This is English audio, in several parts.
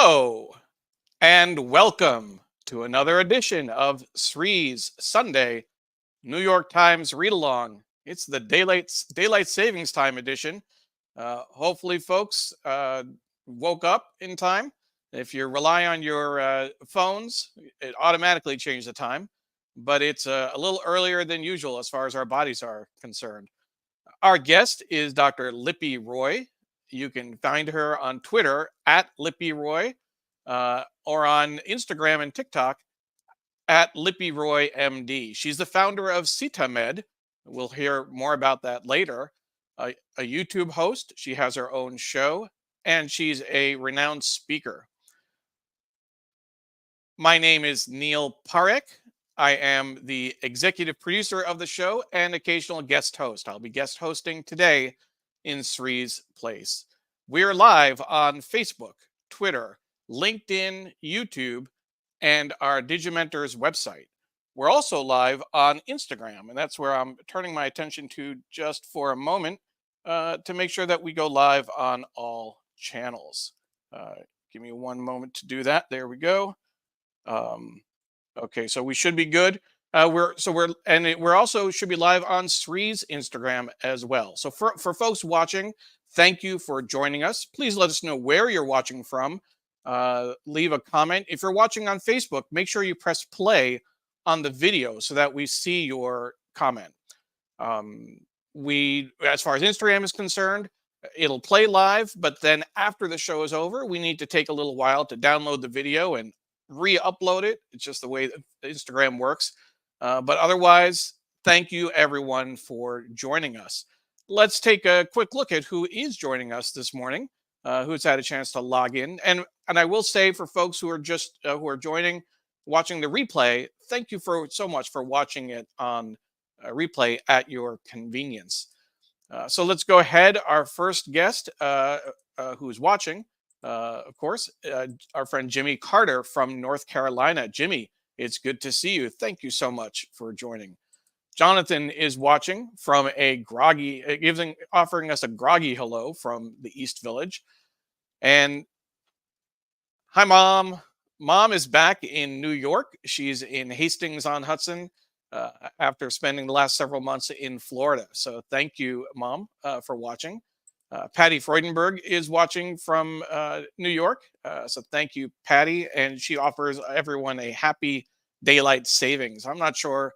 Hello and welcome to another edition of Sri's Sunday New York Times Read Along. It's the daylight savings time edition. Hopefully, folks woke up in time. If you rely on your phones, it automatically changes the time, but it's a little earlier than usual as far as our bodies are concerned. Our guest is Dr. Lipi Roy. You can find her on Twitter at Lipi Roy or on Instagram and TikTok at Lipi Roy MD. She's the founder of SITA MED. We'll hear more about that later. A YouTube host. She has her own show, and she's a renowned speaker. My name is Neil Parekh. I am the executive producer of the show and occasional guest host. I'll be guest hosting today in Sri's place. We're live on Facebook, Twitter, LinkedIn, YouTube, and our Digimentors website. We're also live on Instagram, and that's where I'm turning my attention to just for a moment to make sure that we go live on all channels. Give me one moment to do that. There we go. Okay, so we should be good. We're also should be live on Sri's Instagram as well. So for folks watching, thank you for joining us. Please let us know where you're watching from. Leave a comment. If you're watching on Facebook, make sure you press play on the video so that we see your comment. As far as Instagram is concerned, it'll play live, but then after the show is over, we need to take a little while to download the video and re-upload it. It's just the way that Instagram works. But otherwise, thank you everyone for joining us. Let's take a quick look at who is joining us this morning, who's had a chance to log in. And I will say for folks who are just who are watching the replay, thank you so much for watching it on replay at your convenience. So let's go ahead. Our first guest who's watching, of course, our friend Jimmy Carter from North Carolina. Jimmy, it's good to see you. Thank you so much for joining. Jonathan is watching from offering us a groggy hello from the East Village. And hi, Mom. Mom is back in New York. She's in Hastings-on-Hudson after spending the last several months in Florida. So thank you, Mom, for watching. Patty Freudenberg is watching from New York. So thank you, Patty. And she offers everyone a happy daylight savings. I'm not sure.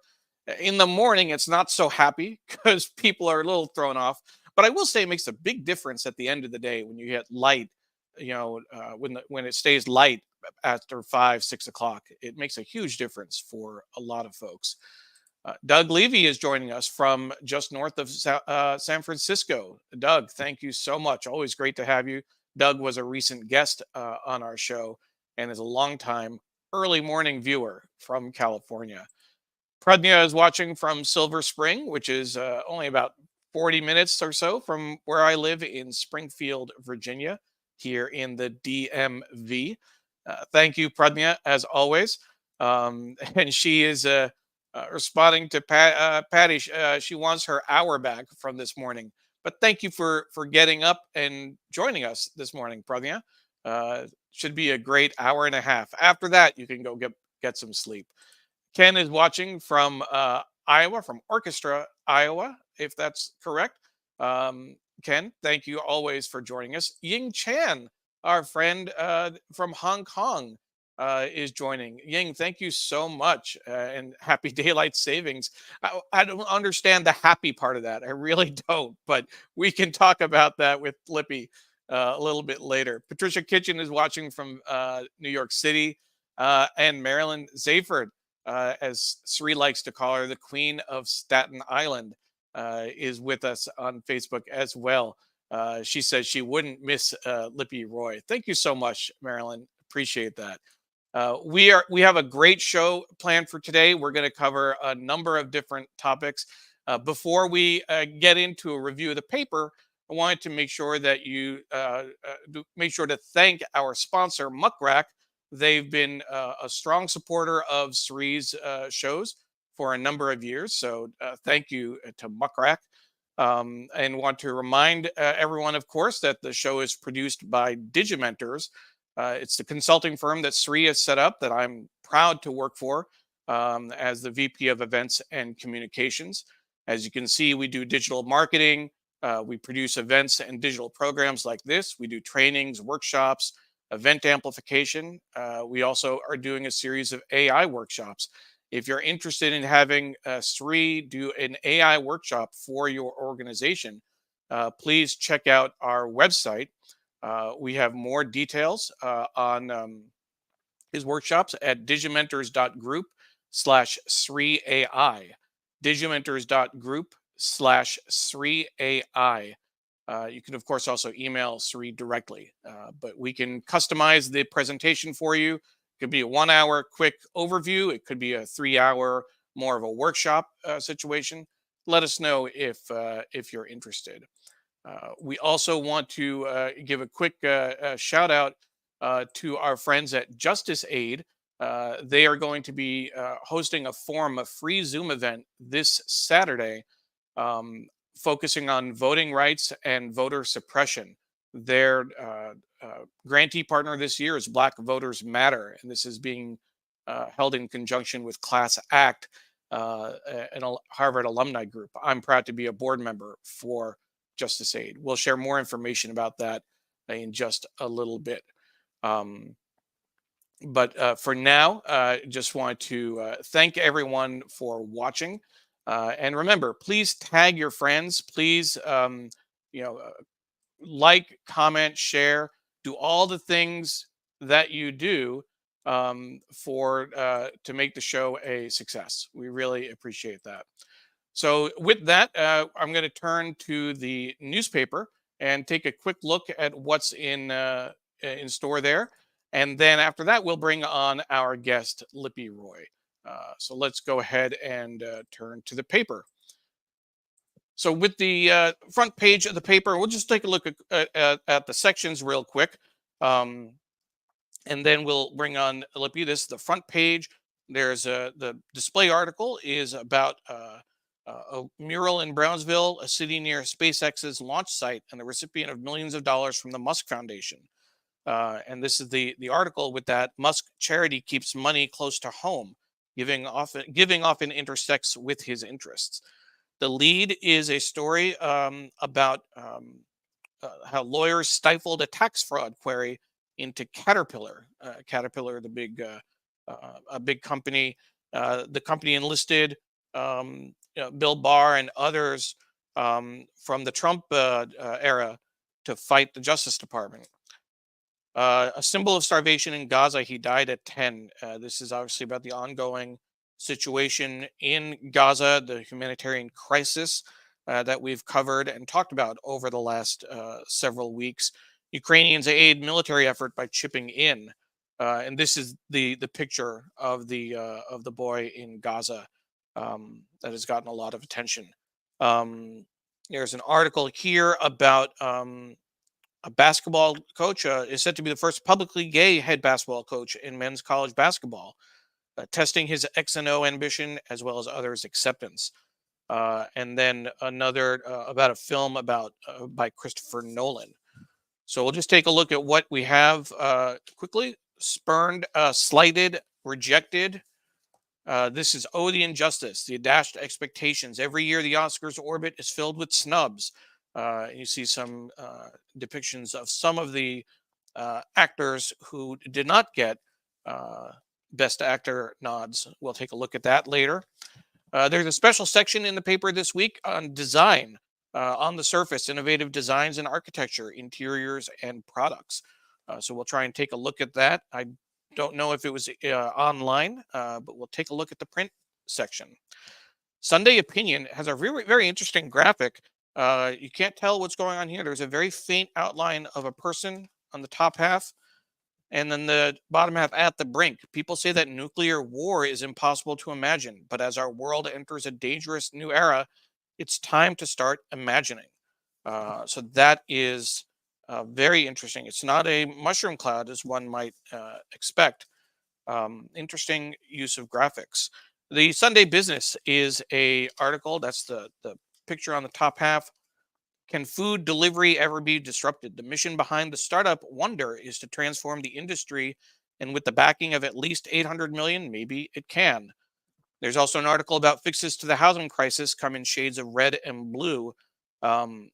In the morning, it's not so happy because people are a little thrown off. But I will say it makes a big difference at the end of the day when you get light, when it stays light after 5, 6 o'clock. It makes a huge difference for a lot of folks. Doug Levy is joining us from just north of San Francisco. Doug, thank you so much. Always great to have you. Doug was a recent guest on our show and is a longtime early morning viewer from California. Pradnya is watching from Silver Spring, which is only about 40 minutes or so from where I live in Springfield, Virginia, here in the DMV. Thank you, Pradnya, as always. And she is responding to Patty. She wants her hour back from this morning. But thank you for getting up and joining us this morning, Pradnya. Should be a great hour and a half. After that, you can go get some sleep. Ken is watching from Iowa, from Orchestra, Iowa, if that's correct. Ken, thank you always for joining us. Ying Chan, our friend from Hong Kong, is joining. Ying, thank you so much, and happy daylight savings. I don't understand the happy part of that. I really don't, but we can talk about that with Lippy a little bit later. Patricia Kitchen is watching from New York City, and Marilyn Zayford, as Sri likes to call her, the Queen of Staten Island, is with us on Facebook as well. She says she wouldn't miss Lipi Roy. Thank you so much, Marilyn. Appreciate that. We have a great show planned for today. We're going to cover a number of different topics. Before we get into a review of the paper, I wanted to make sure that you make sure to thank our sponsor, Muckrack. They've been a strong supporter of Sri's shows for a number of years. So thank you to Muckrack. And want to remind everyone, of course, that the show is produced by Digimentors. It's the consulting firm that Sri has set up that I'm proud to work for as the VP of Events and Communications. As you can see, we do digital marketing. We produce events and digital programs like this. We do trainings, workshops, event amplification. We also are doing a series of AI workshops. If you're interested in having Sri do an AI workshop for your organization, please check out our website. We have more details on his workshops at digimentors.group/3AI. Digimentors.group/3AI. You can, of course, also email Sri directly, but we can customize the presentation for you. It could be a 1 hour quick overview. It could be a 3 hour, more of a workshop situation. Let us know if you're interested. We also want to give a quick shout out to our friends at Justice Aid. They are going to be hosting a forum, a free Zoom event this Saturday, focusing on voting rights and voter suppression. Their grantee partner this year is Black Voters Matter, and this is being held in conjunction with Class Act, an Harvard alumni group. I'm proud to be a board member for Justice Aid. We'll share more information about that in just a little bit. But for now, just want to thank everyone for watching. And remember, please tag your friends. Please, you know, like, comment, share, do all the things that you do for to make the show a success. We really appreciate that. So with that, I'm going to turn to the newspaper and take a quick look at what's in store there. And then after that, we'll bring on our guest, Lipi Roy. So let's go ahead and turn to the paper. So with the front page of the paper, we'll just take a look at the sections real quick. And then we'll bring on Lipi. This is the front page. There's the display article is about a mural in Brownsville, a city near SpaceX's launch site, and the recipient of millions of dollars from the Musk Foundation. And this is the article with that. Musk charity keeps money close to home, giving often intersects with his interests. The lead is a story about how lawyers stifled a tax fraud query into Caterpillar. Caterpillar, the a big company. The company enlisted Bill Barr and others from the Trump era to fight the Justice Department. A symbol of starvation in Gaza. He died at 10. This is obviously about the ongoing situation in Gaza, the humanitarian crisis that we've covered and talked about over the last several weeks. Ukrainians aid military effort by chipping in, and this is the picture of the boy in Gaza that has gotten a lot of attention. There's an article here about a basketball coach is said to be the first publicly gay head basketball coach in men's college basketball, testing his X and O ambition as well as others' acceptance. And then another about a film about by Christopher Nolan. So we'll just take a look at what we have quickly. Spurned, slighted, rejected. This is Oh, the Injustice, the dashed expectations. Every year, the Oscars orbit is filled with snubs. You see some depictions of some of the actors who did not get Best Actor nods. We'll take a look at that later. There's a special section in the paper this week on design. On the surface, innovative designs in architecture, interiors, and products. So we'll try and take a look at that. I don't know if it was online, but we'll take a look at the print section. Sunday Opinion has a very, very interesting graphic. You can't tell what's going on here. There's a very faint outline of a person on the top half, and then the bottom half at the brink. People say that nuclear war is impossible to imagine, but as our world enters a dangerous new era, it's time to start imagining. So that is very interesting. It's not a mushroom cloud as one might expect. Interesting use of graphics. The Sunday Business is a article. That's the picture on the top half. Can food delivery ever be disrupted? The mission behind the startup Wonder is to transform the industry, and with the backing of at least 800 million, maybe it can. There's also an article about fixes to the housing crisis come in shades of red and blue.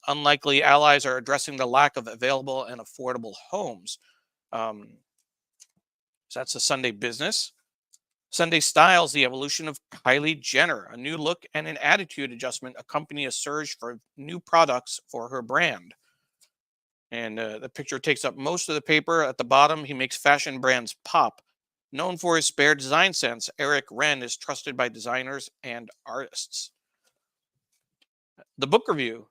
Unlikely allies are addressing the lack of available and affordable homes. Um, so that's the Sunday business. Sunday styles, the evolution of Kylie Jenner, a new look and an attitude adjustment accompany a surge for new products for her brand. And the picture takes up most of the paper. At the bottom, he makes fashion brands pop. Known for his spare design sense, Eric Wren is trusted by designers and artists. The book review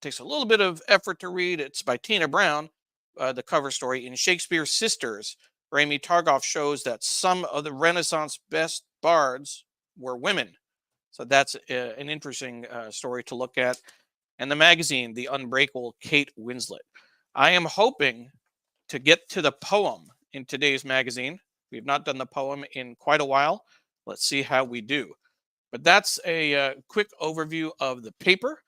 takes a little bit of effort to read. It's by Tina Brown. The cover story, in Shakespeare's Sisters, Rami Targoff shows that some of the Renaissance best bards were women. So that's an interesting story to look at. And the magazine, The Unbreakable Kate Winslet. I am hoping to get to the poem in today's magazine. We've not done the poem in quite a while. Let's see how we do. But that's a quick overview of the paper.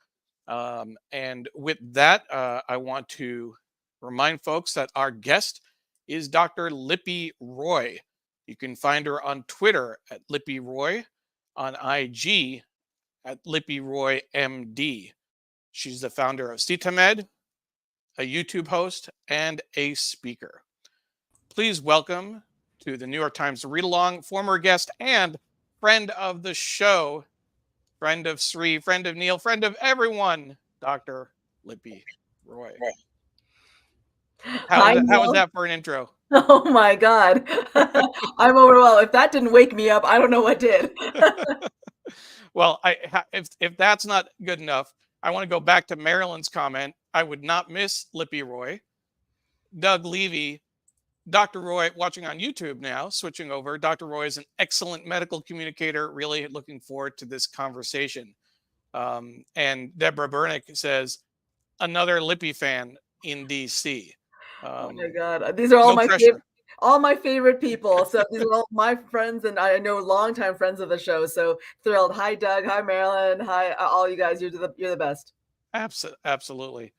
And with that, I want to remind folks that our guest is Dr. Lipi Roy. You can find her on Twitter at Lipi Roy, on IG at Lipi Roy MD. She's the founder of SITA MED, a YouTube host, and a speaker. Please welcome to the New York Times Read Along, former guest and friend of the show, friend of Sri, friend of Neil, friend of everyone, Dr. Lipi Roy. How was that for an intro? Oh my God. I'm overwhelmed. If that didn't wake me up, I don't know what did. Well, if that's not good enough, I want to go back to Marilyn's comment. I would not miss Lipi Roy. Doug Levy, Dr. Roy, watching on YouTube now, switching over. Dr. Roy is an excellent medical communicator. Really looking forward to this conversation. And Deborah Bernick says, another Lipi fan in DC. Oh my God. These are all No all my favorite people. So these are all my friends, and I know longtime friends of the show. So thrilled. Hi, Doug. Hi, Marilyn. Hi, all you guys. You're the best. Absolutely.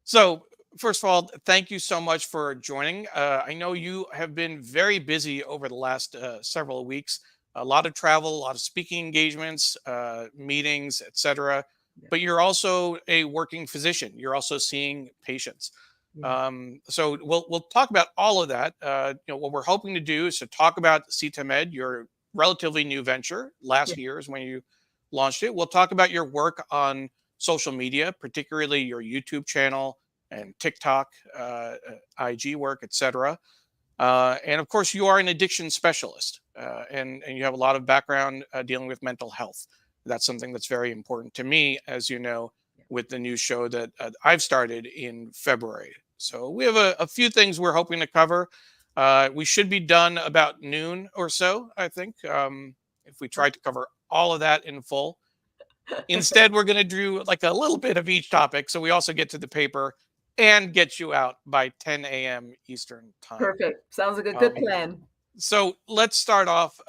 So first of all, thank you so much for joining. I know you have been very busy over the last several weeks. A lot of travel, a lot of speaking engagements, meetings, etc. Yeah. But you're also a working physician. You're also seeing patients. Yeah. So we'll talk about all of that. What we're hoping to do is to talk about SITA MED, your relatively new venture. Last year is when you launched it. We'll talk about your work on social media, particularly your YouTube channel and TikTok, IG work, etc. And of course, you are an addiction specialist, and you have a lot of background dealing with mental health. That's something that's very important to me, as you know, with the new show that I've started in February. So we have a few things we're hoping to cover. We should be done about noon or so, I think, if we try to cover all of that in full. Instead, we're going to do like a little bit of each topic, so we also get to the paper and get you out by 10 a.m. Eastern time. Perfect. Sounds like a good plan. So let's start off.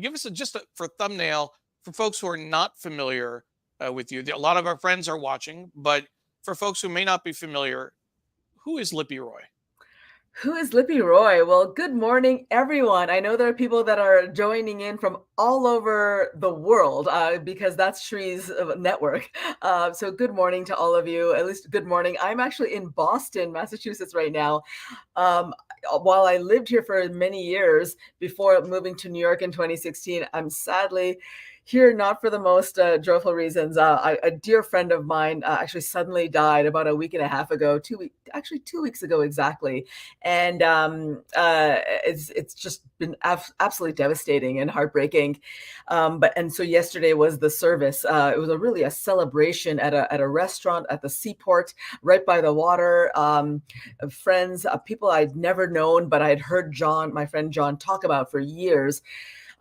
Give us for thumbnail for folks who are not familiar with you. A lot of our friends are watching, but for folks who may not be familiar, who is Lipi Roy? Who is Lipi Roy? Well, good morning, everyone. I know there are people that are joining in from all over the world because that's Shri's network. So good morning to all of you. At least good morning. I'm actually in Boston, Massachusetts right now. While I lived here for many years before moving to New York in 2016, I'm sadly here not for the most joyful reasons. A dear friend of mine actually suddenly died about a week and a half ago, 2 weeks ago exactly. And it's just been absolutely devastating and heartbreaking. And so yesterday was the service. It was really a celebration at a restaurant at the seaport, right by the water. Friends, people I'd never known, but I had heard my friend John talk about for years.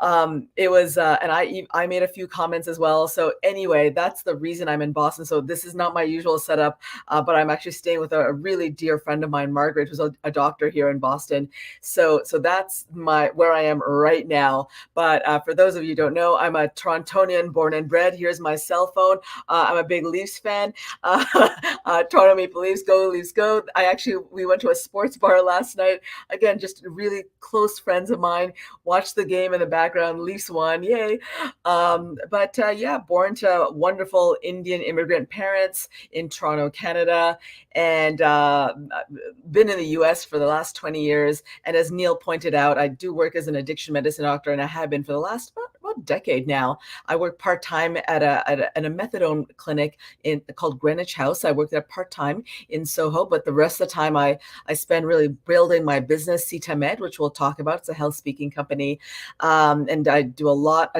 It was, and I made a few comments as well. So anyway, that's the reason I'm in Boston. So this is not my usual setup, but I'm actually staying with a really dear friend of mine, Margaret, who's a doctor here in Boston. So that's where I am right now. But for those of you who don't know, I'm a Torontonian born and bred. Here's my cell phone. I'm a big Leafs fan. Toronto Maple Leafs, go Leafs, go! We went to a sports bar last night. Again, just really close friends of mine. Watched the game in the background. Leafs won, yay! Yeah, born to wonderful Indian immigrant parents in Toronto, Canada, and been in the U.S. for the last 20 years. And as Neil pointed out, I do work as an addiction medicine doctor, and I have been for the last about a decade now. I work part-time at a methadone clinic called Greenwich House. I work there part-time in Soho, but the rest of the time I spend really building my business, SITA MED, which we'll talk about. It's a health speaking company. And I do a lot.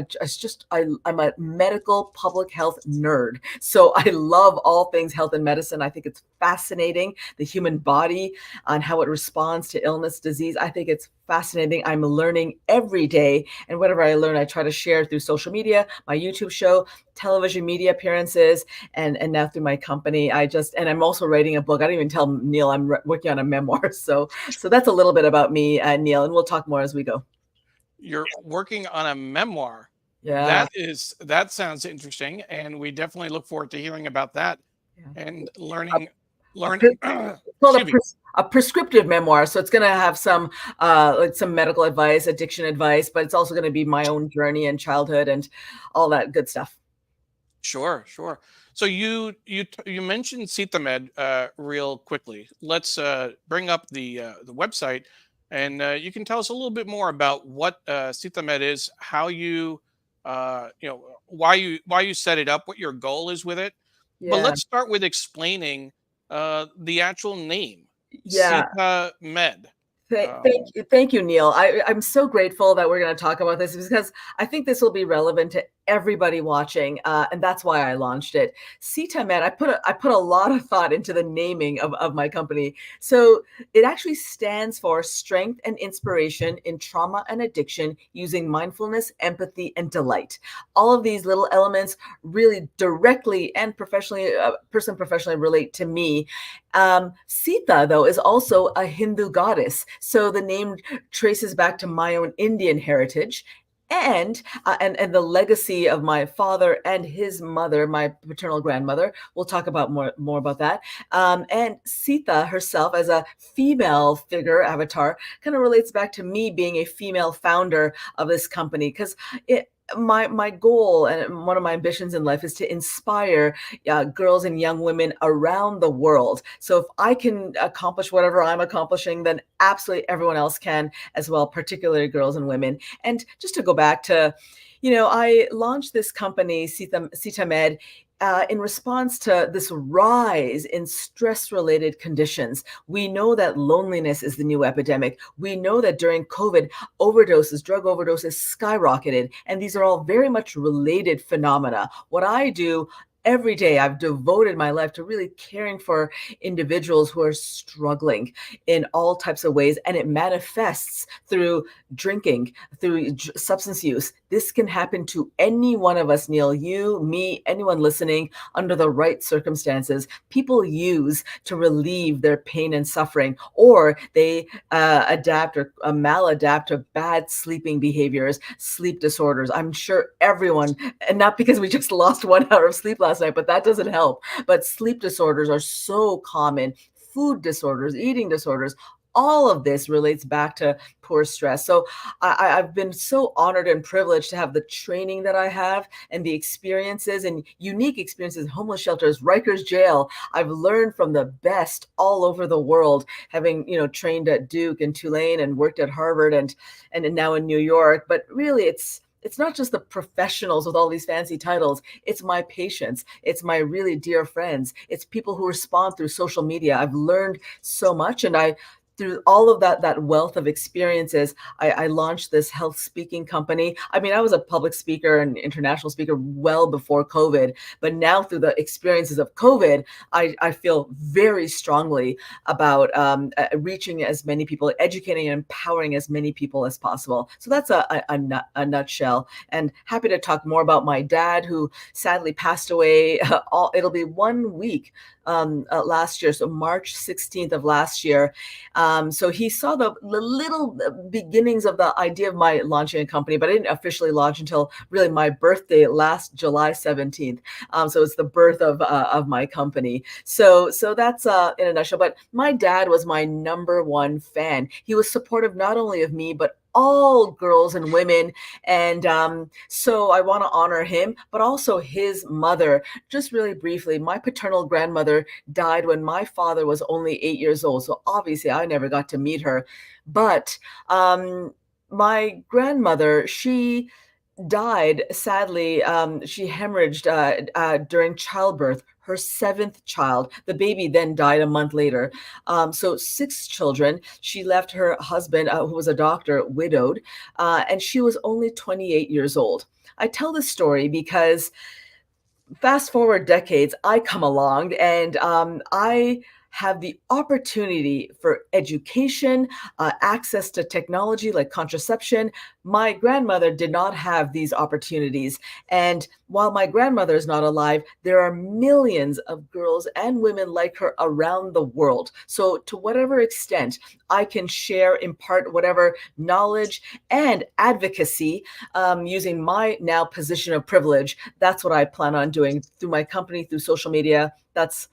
I'm a medical public health nerd. So I love all things health and medicine. I think it's fascinating, the human body and how it responds to illness, disease. I think it's fascinating. I'm learning every day. And whatever I learn, I try to share through social media, my YouTube show, television media appearances, and now through my company. And I'm also writing a book. I don't even tell Neil I'm working on a memoir. So that's a little bit about me, Neil, and we'll talk more as we go. You're working on a memoir. Yeah. That sounds interesting, and we definitely look forward to hearing about that and learning. It's called a prescriptive memoir. So it's going to have some like some medical advice, addiction advice, but it's also going to be my own journey and childhood and all that good stuff. Sure. So you mentioned SITA MED real quickly. Let's bring up the website, and you can tell us a little bit more about what SITA MED is, how why you set it up, what your goal is with it. But Yeah. let's start with explaining the actual name, Yeah. SITA MED. Thank you, Neil. I'm so grateful that we're going to talk about this because I think this will be relevant to everybody watching, and that's why I launched it. SITA MED. I put a lot of thought into the naming of my company. So it actually stands for Strength and Inspiration in Trauma and Addiction Using Mindfulness, Empathy, and Delight. All of these little elements really directly and professionally relate to me. Sita, though, is also a Hindu goddess. So the name traces back to my own Indian heritage and the legacy of my father and his mother, my paternal grandmother. We'll talk about more about that. And Sita herself, as a female figure avatar, kind of relates back to me being a female founder of this company, because my goal and one of my ambitions in life is to inspire girls and young women around the world. So if I can accomplish whatever I'm accomplishing, then absolutely everyone else can as well, particularly girls and women. And just to go back to, I launched this company, SITA MED, in response to this rise in stress-related conditions. We know that loneliness is the new epidemic. We know that during COVID, drug overdoses skyrocketed, and these are all very much related phenomena. What I do every day, I've devoted my life to really caring for individuals who are struggling in all types of ways, and it manifests through drinking, through substance use. This can happen to any one of us, Neil, you, me, anyone listening, under the right circumstances. People use to relieve their pain and suffering, or they adapt or maladapt to bad sleeping behaviors, sleep disorders. I'm sure everyone, and not because we just lost 1 hour of sleep last night, but that doesn't help. But sleep disorders are so common, food disorders, eating disorders. All of this relates back to poor stress. So I've been so honored and privileged to have the training that I have and the experiences and unique experiences in homeless shelters, Rikers Jail. I've learned from the best all over the world, having trained at Duke and Tulane and worked at Harvard and now in New York. But really, it's not just the professionals with all these fancy titles. It's my patients. It's my really dear friends. It's people who respond through social media. I've learned so much, and I through all of that wealth of experiences, I launched this health speaking company. I mean, I was a public speaker and international speaker well before COVID, but now through the experiences of COVID, I feel very strongly about reaching as many people, educating and empowering as many people as possible. So that's a nutshell. And happy to talk more about my dad, who sadly passed away. It'll be 1 week last year, so March 16th of last year. So he saw the little beginnings of the idea of my launching a company, but I didn't officially launch until really my birthday last July 17th. So it's the birth of my company. So that's in a nutshell. But my dad was my number one fan. He was supportive not only of me, but all girls and women. And so I want to honor him, but also his mother. Just really briefly, my paternal grandmother died when my father was only 8 years old. So obviously I never got to meet her. But my grandmother, she died sadly. She hemorrhaged during childbirth, her seventh child. The baby then died a month later. So 6 children. She left her husband, who was a doctor, widowed, and she was only 28 years old. I tell this story because fast forward decades, I come along and I have the opportunity for education, access to technology like contraception. My grandmother did not have these opportunities. And while my grandmother is not alive, there are millions of girls and women like her around the world. So to whatever extent I can share, impart whatever knowledge and advocacy using my now position of privilege, that's what I plan on doing through my company, through social media. That's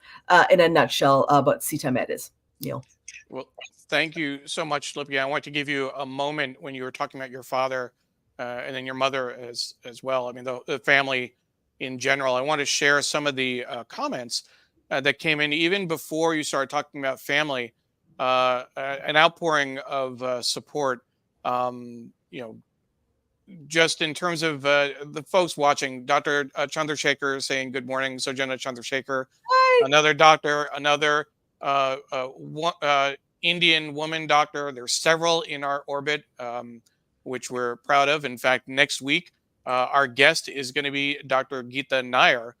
in a nutshell what SITA MED is, Neil. Well, thank you so much, Lippy. I want to give you a moment when you were talking about your father and then your mother as well. I mean, the family in general. I want to share some of the comments that came in even before you started talking about family. An outpouring of support. You know, just in terms of the folks watching, Dr. Chandrasekhar saying good morning, Sojana Chandrasekhar, Hi. another doctor, another Indian woman doctor. There's several in our orbit, which we're proud of. In fact, next week, our guest is going to be Dr. Geeta Nair,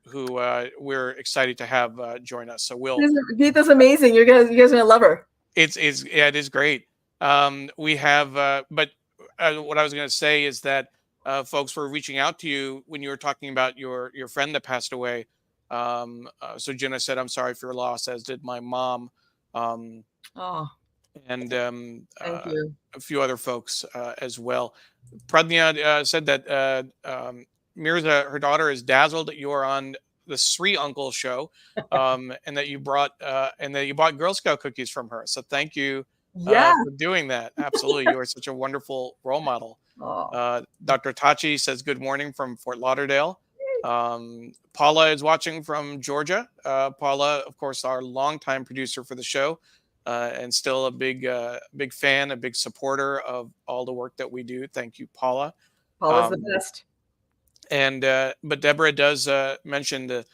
who we're excited to have join us. So we'll. Geeta's amazing. You guys are gonna love her. Yeah, it is great. We have, but what I was going to say is that folks were reaching out to you when you were talking about your friend that passed away. So Jenna said, "I'm sorry for your loss," as did my mom, um, Oh, and thank you. a few other folks as well. Pradnya said that Mirza, her daughter, is dazzled that you are on the Sri Uncle show, and that you bought Girl Scout cookies from her. So thank you Yeah. for doing that. Absolutely, you are such a wonderful role model. Oh, Dr. Tachi says good morning from Fort Lauderdale. Paula is watching from Georgia. Paula, of course, our longtime producer for the show, and still a big fan, a big supporter of all the work that we do. Thank you, Paula. Paula's the Um, best. and but Deborah does mention the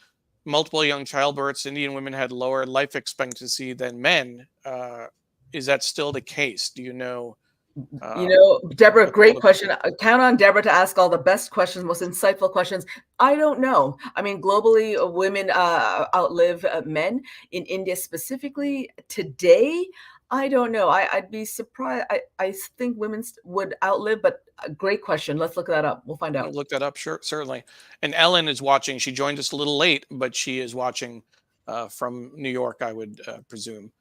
multiple young childbirths. Indian women had lower life expectancy than men. Is that still the case? Do you know? Deborah, What that great looks question. Count on Deborah to ask all the best questions, most insightful questions. I don't know. I mean, globally, women outlive men. In India specifically, today, I don't know. I'd be surprised. I think women would outlive, but great question. Let's look that up. We'll find I'll out. look that up, sure, certainly. And Ellen is watching. She joined us a little late, but she is watching from New York, I would presume.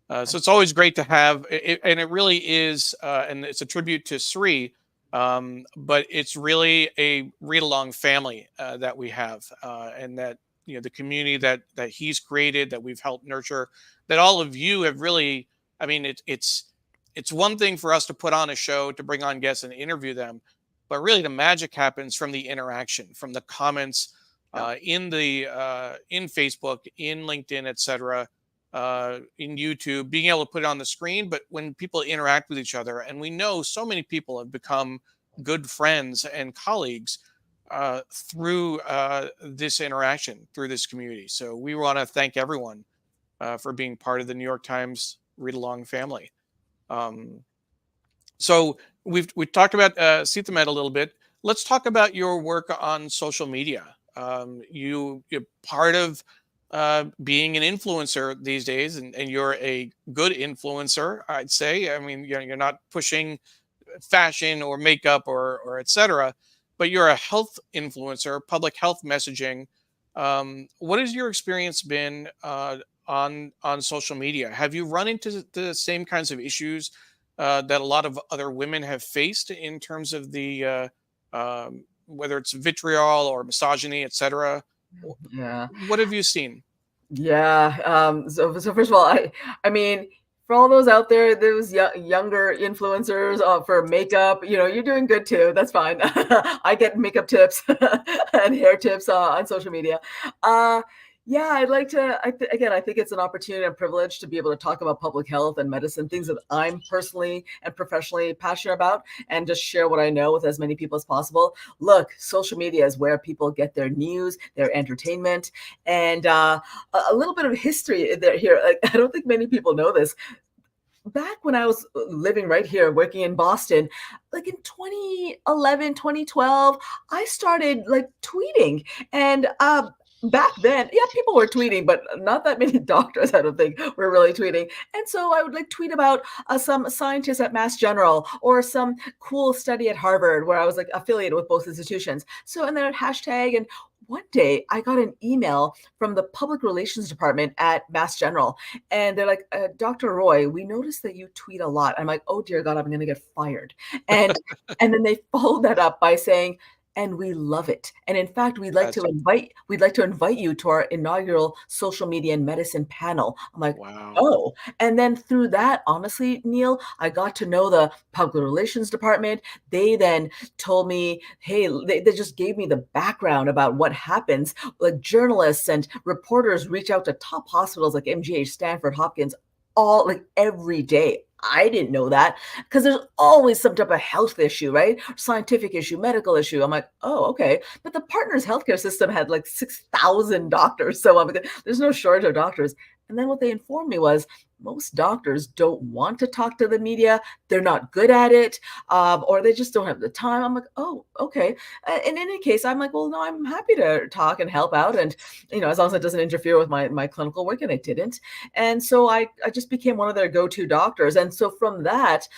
So it's always great to have, and it really is, and it's a tribute to Sri, but it's really a read-along family that we have, and that the community that he's created, that we've helped nurture, that all of you have really. I mean, it's one thing for us to put on a show, to bring on guests and interview them, but really the magic happens from the interaction, from the comments Yeah. in Facebook, in LinkedIn, etc., in YouTube, being able to put it on the screen. But when people interact with each other, and we know so many people have become good friends and colleagues through this interaction, through this community. So we want to thank everyone for being part of the New York Times Read Along family. So we've talked about SITA MED a little bit. Let's talk about your work on social media. You're part of being an influencer these days, and you're a good influencer, I'd say. I mean, you're not pushing fashion or makeup or etc., but you're a health influencer, public health messaging. What has your experience been on social media? Have you run into the same kinds of issues that a lot of other women have faced in terms of the whether it's vitriol or misogyny, etc.? Yeah. What have you seen? Yeah. So first of all, I mean, for all those out there, those younger influencers for makeup, you're doing good too. That's fine. I get makeup tips and hair tips on social media. Uh, yeah, I'd like to. Again, I think it's an opportunity and privilege to be able to talk about public health and medicine, things that I'm personally and professionally passionate about, and just share what I know with as many people as possible. Look, social media is where people get their news, their entertainment, and a little bit of history there here. Like, I don't think many people know this. Back when I was living right here, working in Boston, like in 2011, 2012, I started like tweeting. And back then, yeah, people were tweeting, but not that many doctors, I don't think, were really tweeting. And so I would like tweet about some scientists at Mass General or some cool study at Harvard where I was like affiliated with both institutions. So, and then I'd hashtag. And one day I got an email from the public relations department at Mass General, and they're like, Dr. Roy, we noticed that you tweet a lot. I'm like, oh dear God, I'm going to get fired. And and then they followed that up by saying, and we love it. And in fact, That's we'd like to invite you to our inaugural social media and medicine panel. I'm like, wow. oh. And then through that, honestly, Neil, I got to know the public relations department. They then told me, hey, they just gave me the background about what happens. Like journalists and reporters reach out to top hospitals like MGH, Stanford, Hopkins, all like every day. I didn't know that because there's always some type of health issue, right? Scientific issue, medical issue. I'm like, oh, okay. But the Partners healthcare system had like 6,000 doctors. So I'm like, there's no shortage of doctors. And then what they informed me was most doctors don't want to talk to the media. They're not good at it, or they just don't have the time. I'm like, oh, okay. In any case, I'm like, well, no, I'm happy to talk and help out. And, as long as it doesn't interfere with my clinical work, and it didn't. And so I just became one of their go-to doctors. And so from that,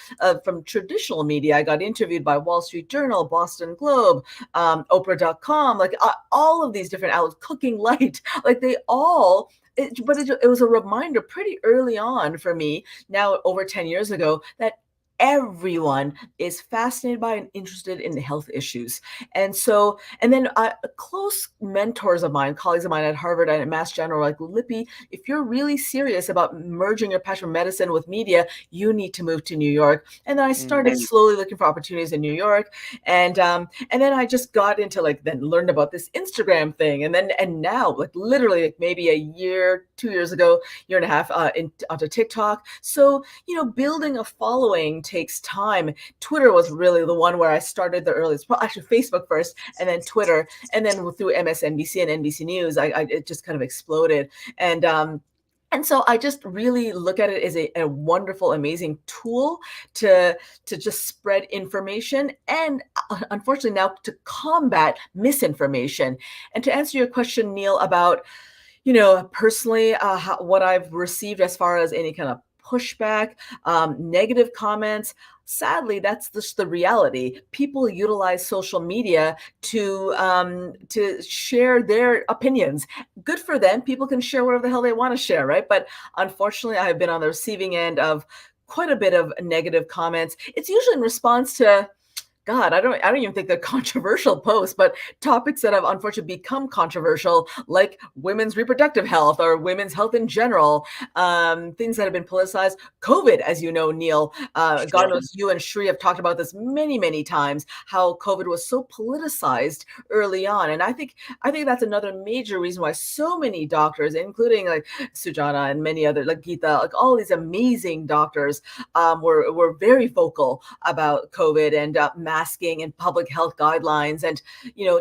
from traditional media, I got interviewed by Wall Street Journal, Boston Globe, Oprah.com, like all of these different outlets, Cooking Light, like they all it was a reminder pretty early on for me, now over 10 years ago, that everyone is fascinated by and interested in health issues. And so, and then close mentors of mine, colleagues of mine at Harvard and at Mass General, were like, Lippy, if you're really serious about merging your passion for medicine with media, you need to move to New York. And then I started slowly looking for opportunities in New York. And then I just got into then learned about this Instagram thing. And now, like literally maybe a year, 2 years ago, year and a half onto TikTok. So, building a following takes time. Twitter was really the one where I started the earliest. Actually, Facebook first, and then Twitter, and then through MSNBC and NBC News, it just kind of exploded. And so I just really look at it as a wonderful, amazing tool to just spread information and unfortunately now to combat misinformation. And to answer your question, Neil, about personally, what I've received as far as any kind of pushback, negative comments. Sadly, that's just the reality. People utilize social media to share their opinions. Good for them. People can share whatever the hell they want to share, right? But unfortunately, I've been on the receiving end of quite a bit of negative comments. It's usually in response to, God, I don't even think they're controversial posts, but topics that have unfortunately become controversial, like women's reproductive health or women's health in general, things that have been politicized. COVID, as you know, Neil, God knows you and Shri have talked about this many, many times, how COVID was so politicized early on. And I think that's another major reason why so many doctors, including like Sujana and many other, like Geeta, like all these amazing doctors, were very vocal about COVID and masking and public health guidelines, and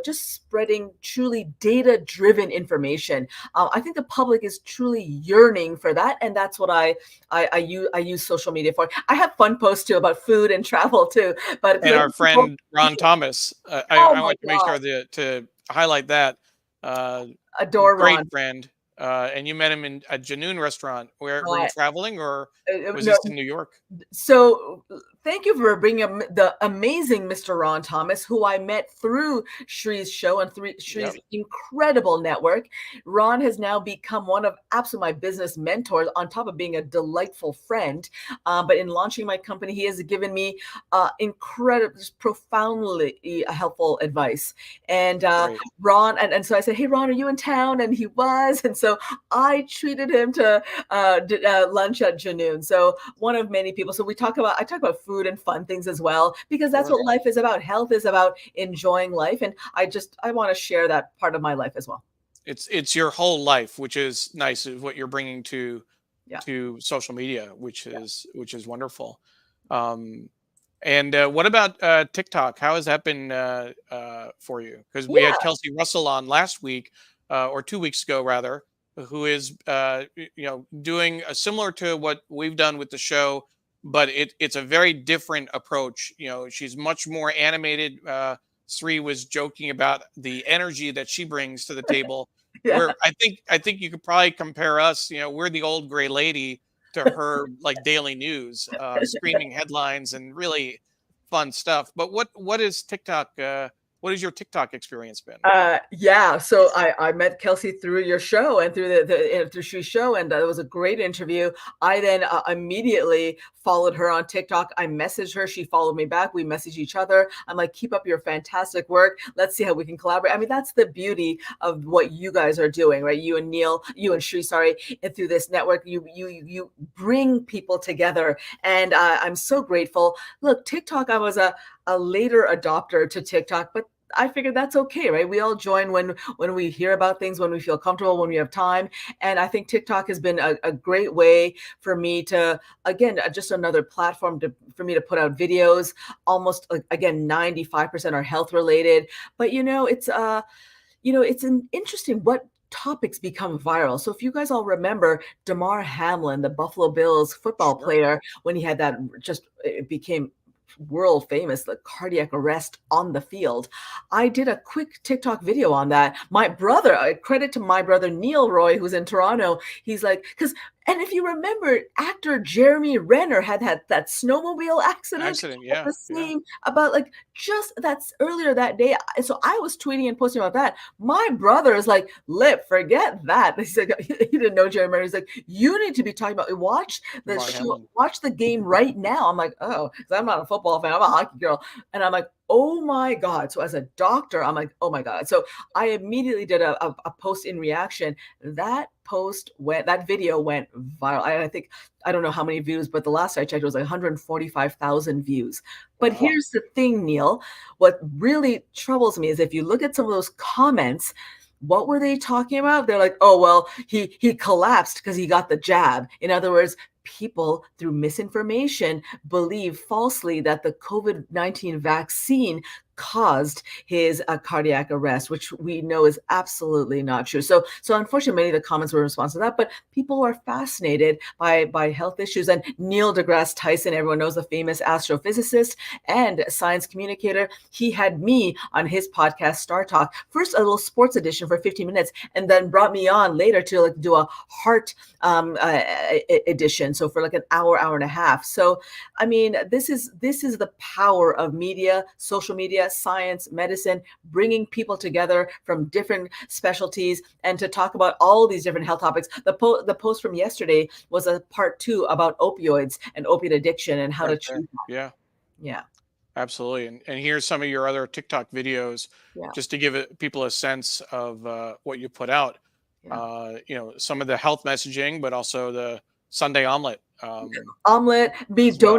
just spreading truly data-driven information. I think the public is truly yearning for that, and that's what I use social media for. I have fun posts too about food and travel too, but And our letting people, friend Ron Thomas, oh I my want to make God, sure that to highlight that uh, adore great Ron. friend. And you met him in a Janoon restaurant. Where were you Right. traveling, or was No, this in New York? so thank you for bringing up the amazing Mr. Ron Thomas, who I met through Shree's show and through Shree's Yep, incredible network. Ron has now become one of absolutely my business mentors, on top of being a delightful friend. But in launching my company, he has given me incredible, just profoundly helpful advice. And great. Ron, and so I said, "Hey, Ron, are you in town?" And he was, and so I treated him to lunch at Janoon. So one of many people. So I talk about food and fun things as well, because that's Sure. what life is about. Health is about enjoying life. And I want to share that part of my life as well. It's your whole life, which is nice, is what you're bringing Yeah. to social media, Yeah. which is wonderful. Um, and what about TikTok? How has that been for you? Because we had Yeah. Kelsey Russell on last week, or 2 weeks ago rather, who is doing similar to what we've done with the show, but it's a very different approach. She's much more animated. Sri was joking about the energy that she brings to the table, Yeah. where I think you could probably compare us. We're the old gray lady to her, like daily news, screaming headlines and really fun stuff. But what is TikTok? What has your TikTok experience been? Yeah. So I met Kelsey through your show and through through Shree's show, and it was a great interview. I then immediately followed her on TikTok. I messaged her. She followed me back. We messaged each other. I'm like, keep up your fantastic work. Let's see how we can collaborate. I mean, that's the beauty of what you guys are doing, right? You and Shree, sorry, and through this network, you bring people together, and I'm so grateful. Look, TikTok, I was a later adopter to TikTok, but I figured that's okay, right? We all join when we hear about things, when we feel comfortable, when we have time. And I think TikTok has been a great way for me to, again, just another platform for me to put out videos. Almost like, again, 95% are health related. But it's an interesting what topics become viral. So if you guys all remember Damar Hamlin, the Buffalo Bills football Sure. player, when he had that, just it became world famous, the cardiac arrest on the field. I did a quick TikTok video on that. My brother, credit to my brother Neil Roy, who's in Toronto. He's like, and if you remember, actor Jeremy Renner had that snowmobile accident Accident. at Yeah. the Yeah. same, about like just that's earlier that day. So I was tweeting and posting about that. My brother is like, Lip, forget that. He's like, he didn't know Jeremy Renner. He's like, you need to be talking about, watch the Damar show, Hamlin. watch the game right now. I'm like, oh, because I'm not a football fan. I'm a hockey girl. And I'm like, oh my God. So as a doctor, I'm like, oh my God. So I immediately did a post in reaction. That video went viral. I think, I don't know how many views, but the last I checked, it was like 145,000 views. But Wow. here's the thing, Neil, what really troubles me is if you look at some of those comments, what were they talking about? They're like, oh, well, he collapsed because he got the jab. In other words, people through misinformation believe falsely that the COVID-19 vaccine caused his cardiac arrest, which we know is absolutely not true. So unfortunately, many of the comments were in response to that, but people are fascinated by health issues. And Neil deGrasse Tyson, everyone knows, the famous astrophysicist and science communicator, he had me on his podcast, Star Talk, first a little sports edition for 15 minutes, and then brought me on later to like do a heart edition. So for like an hour and a half. So, I mean, this is the power of media, social media, science, medicine, bringing people together from different specialties and to talk about all these different health topics. The post from yesterday was a part 2 about opioids and opiate addiction and how to Right there. treat that. Yeah. Yeah. Absolutely. And here's some of your other TikTok videos, Yeah. just to give people a sense of what you put out. Yeah. Some of the health messaging, but also the Sunday omelet. Omelet, be as well.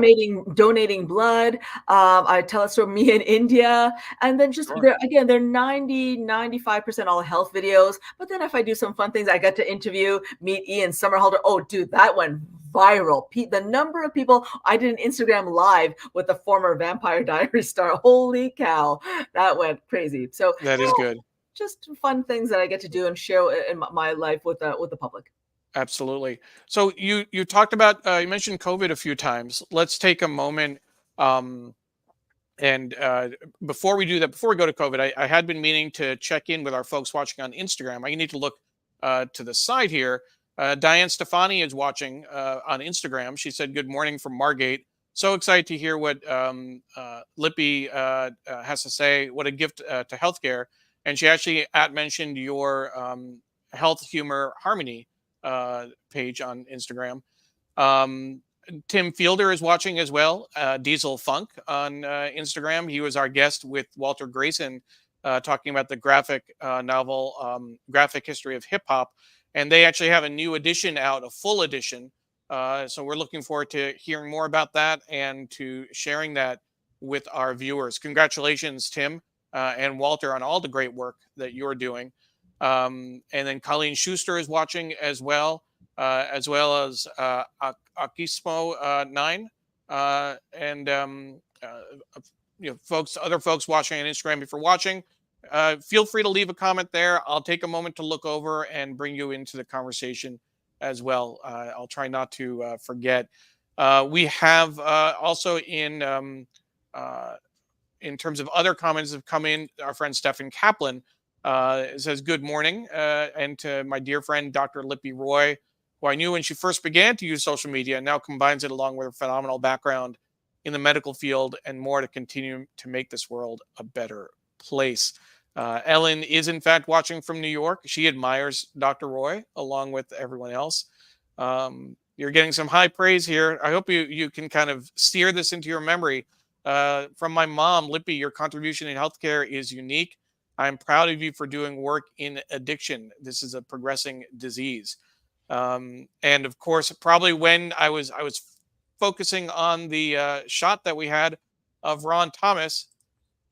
donating blood. I tell a story, me in India, and then just Sure. they're 90-95% all health videos. But then if I do some fun things, I get to interview, meet Ian Somerhalder. Oh, dude, that went viral. The number of people I did an Instagram live with the former Vampire Diaries star. Holy cow, that went crazy. So That is good. just fun things that I get to do and share in my life with the public. Absolutely. So you talked about you mentioned COVID a few times. Let's take a moment. Um, and before we do that, before we go to COVID, I had been meaning to check in with our folks watching on Instagram. I need to look to the side here. Diane Stefani is watching on Instagram. She said, "Good morning from Margate. So excited to hear what Lippy has to say. What a gift to healthcare." And she actually mentioned your health humor harmony page on Instagram. Um, Tim Fielder is watching as well. Diesel Funk on Instagram. He was our guest with Walter Grayson talking about the graphic novel, Graphic History of Hip Hop. And they actually have a new edition out, a full edition. So we're looking forward to hearing more about that and to sharing that with our viewers. Congratulations, Tim and Walter, on all the great work that you're doing. And then Colleen Schuster is watching as well as Akismo 9, and other folks watching on Instagram. If you're watching, feel free to leave a comment there. I'll take a moment to look over and bring you into the conversation as well. I'll try not to forget. We have also in terms of other comments that have come in, our friend Stephen Kaplan says, "Good morning," and to my dear friend Dr. Lipi Roy, who I knew when she first began to use social media and now combines it along with her phenomenal background in the medical field and more to continue to make this world a better place. Ellen is, in fact, watching from New York. She admires Dr. Roy along with everyone else. You're getting some high praise here. I hope you can kind of steer this into your memory. From my mom, Lippy, your contribution in healthcare is unique. I'm proud of you for doing work in addiction. This is a progressing disease." And of course, probably when I was focusing on the shot that we had of Ron Thomas,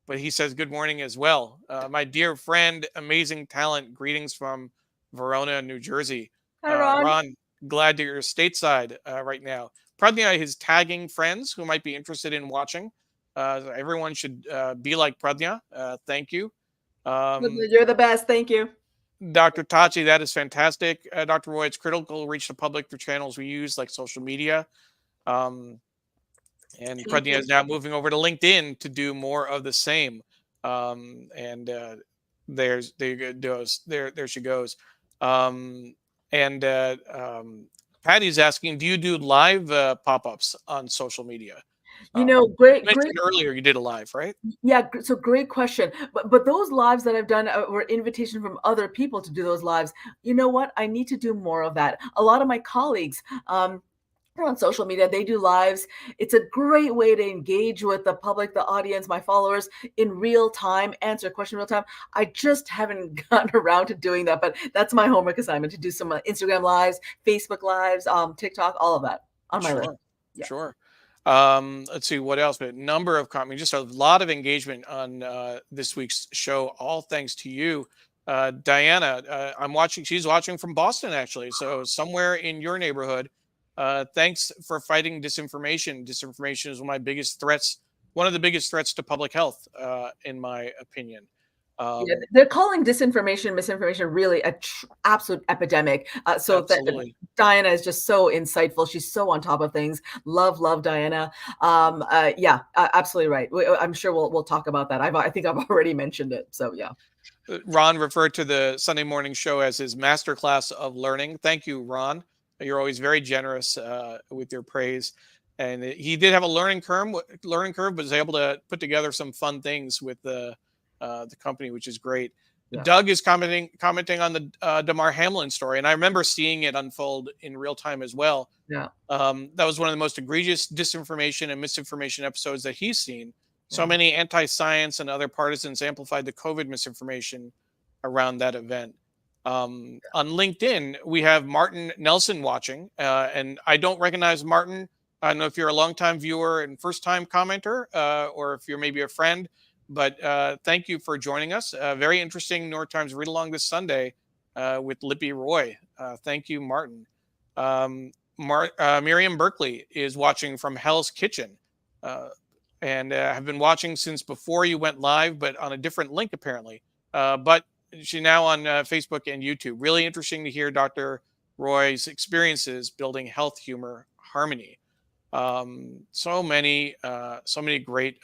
but he says good morning as well. My dear friend, amazing talent, greetings from Verona, New Jersey. Hi, Ron. Ron, glad that you're stateside right now. Pradnya is tagging friends who might be interested in watching. Everyone should be like Pradnya. Thank you. You're the best. Thank you. Dr. Tachi, that is fantastic. Dr. Roy, it's critical to reach the public through channels we use like social media. Um, and Thank Pradnya you. is now moving over to LinkedIn to do more of the same. And there she goes. Um, and Patty's asking, do you do live pop-ups on social media? You Great, great. mentioned earlier you did a live, right? Yeah, so great question. But those lives that I've done were invitation from other people to do those lives. You know what? I need to do more of that. A lot of my colleagues, they're on social media, they do lives. It's a great way to engage with the public, the audience, my followers in real time, answer a question in real time. I just haven't gotten around to doing that, but that's my homework assignment, to do some Instagram lives, Facebook lives, TikTok, all of that on my list. Sure, Yeah. sure. Let's see what else. But number of comments, just a lot of engagement on this week's show. All thanks to you, Diana. I'm watching. She's watching from Boston, actually. So somewhere in your neighborhood. Thanks for fighting disinformation. Disinformation is one of my biggest threats. One of the biggest threats to public health, in my opinion. Yeah, Um, they're calling disinformation, misinformation really a absolute epidemic. So that Absolutely. Diana is just so insightful. She's so on top of things. Love Diana. Yeah, absolutely right. I'm sure we'll talk about that. I think I've already mentioned it. So yeah. Ron referred to the Sunday morning show as his masterclass of learning. Thank you, Ron. You're always very generous with your praise. And he did have a learning curve, but was able to put together some fun things with the company, which is great. Yeah. Doug is commenting on the Damar Hamlin story, and I remember seeing it unfold in real time as well. Yeah. That was one of the most egregious disinformation and misinformation episodes that he's seen. So Yeah. many anti-science and other partisans amplified the COVID misinformation around that event. On LinkedIn, we have Martin Nelson watching, and I don't recognize Martin. I don't know if you're a longtime viewer and first time commenter, or if you're maybe a friend, but thank you for joining us. Very interesting New York Times read along this Sunday with Lipi Roy. Thank you, Martin. Miriam Berkeley is watching from Hell's Kitchen, and have been watching since before you went live, but on a different link apparently. But she's now on Facebook and YouTube. Really interesting to hear Dr. Roy's experiences building health, humor, harmony. So many great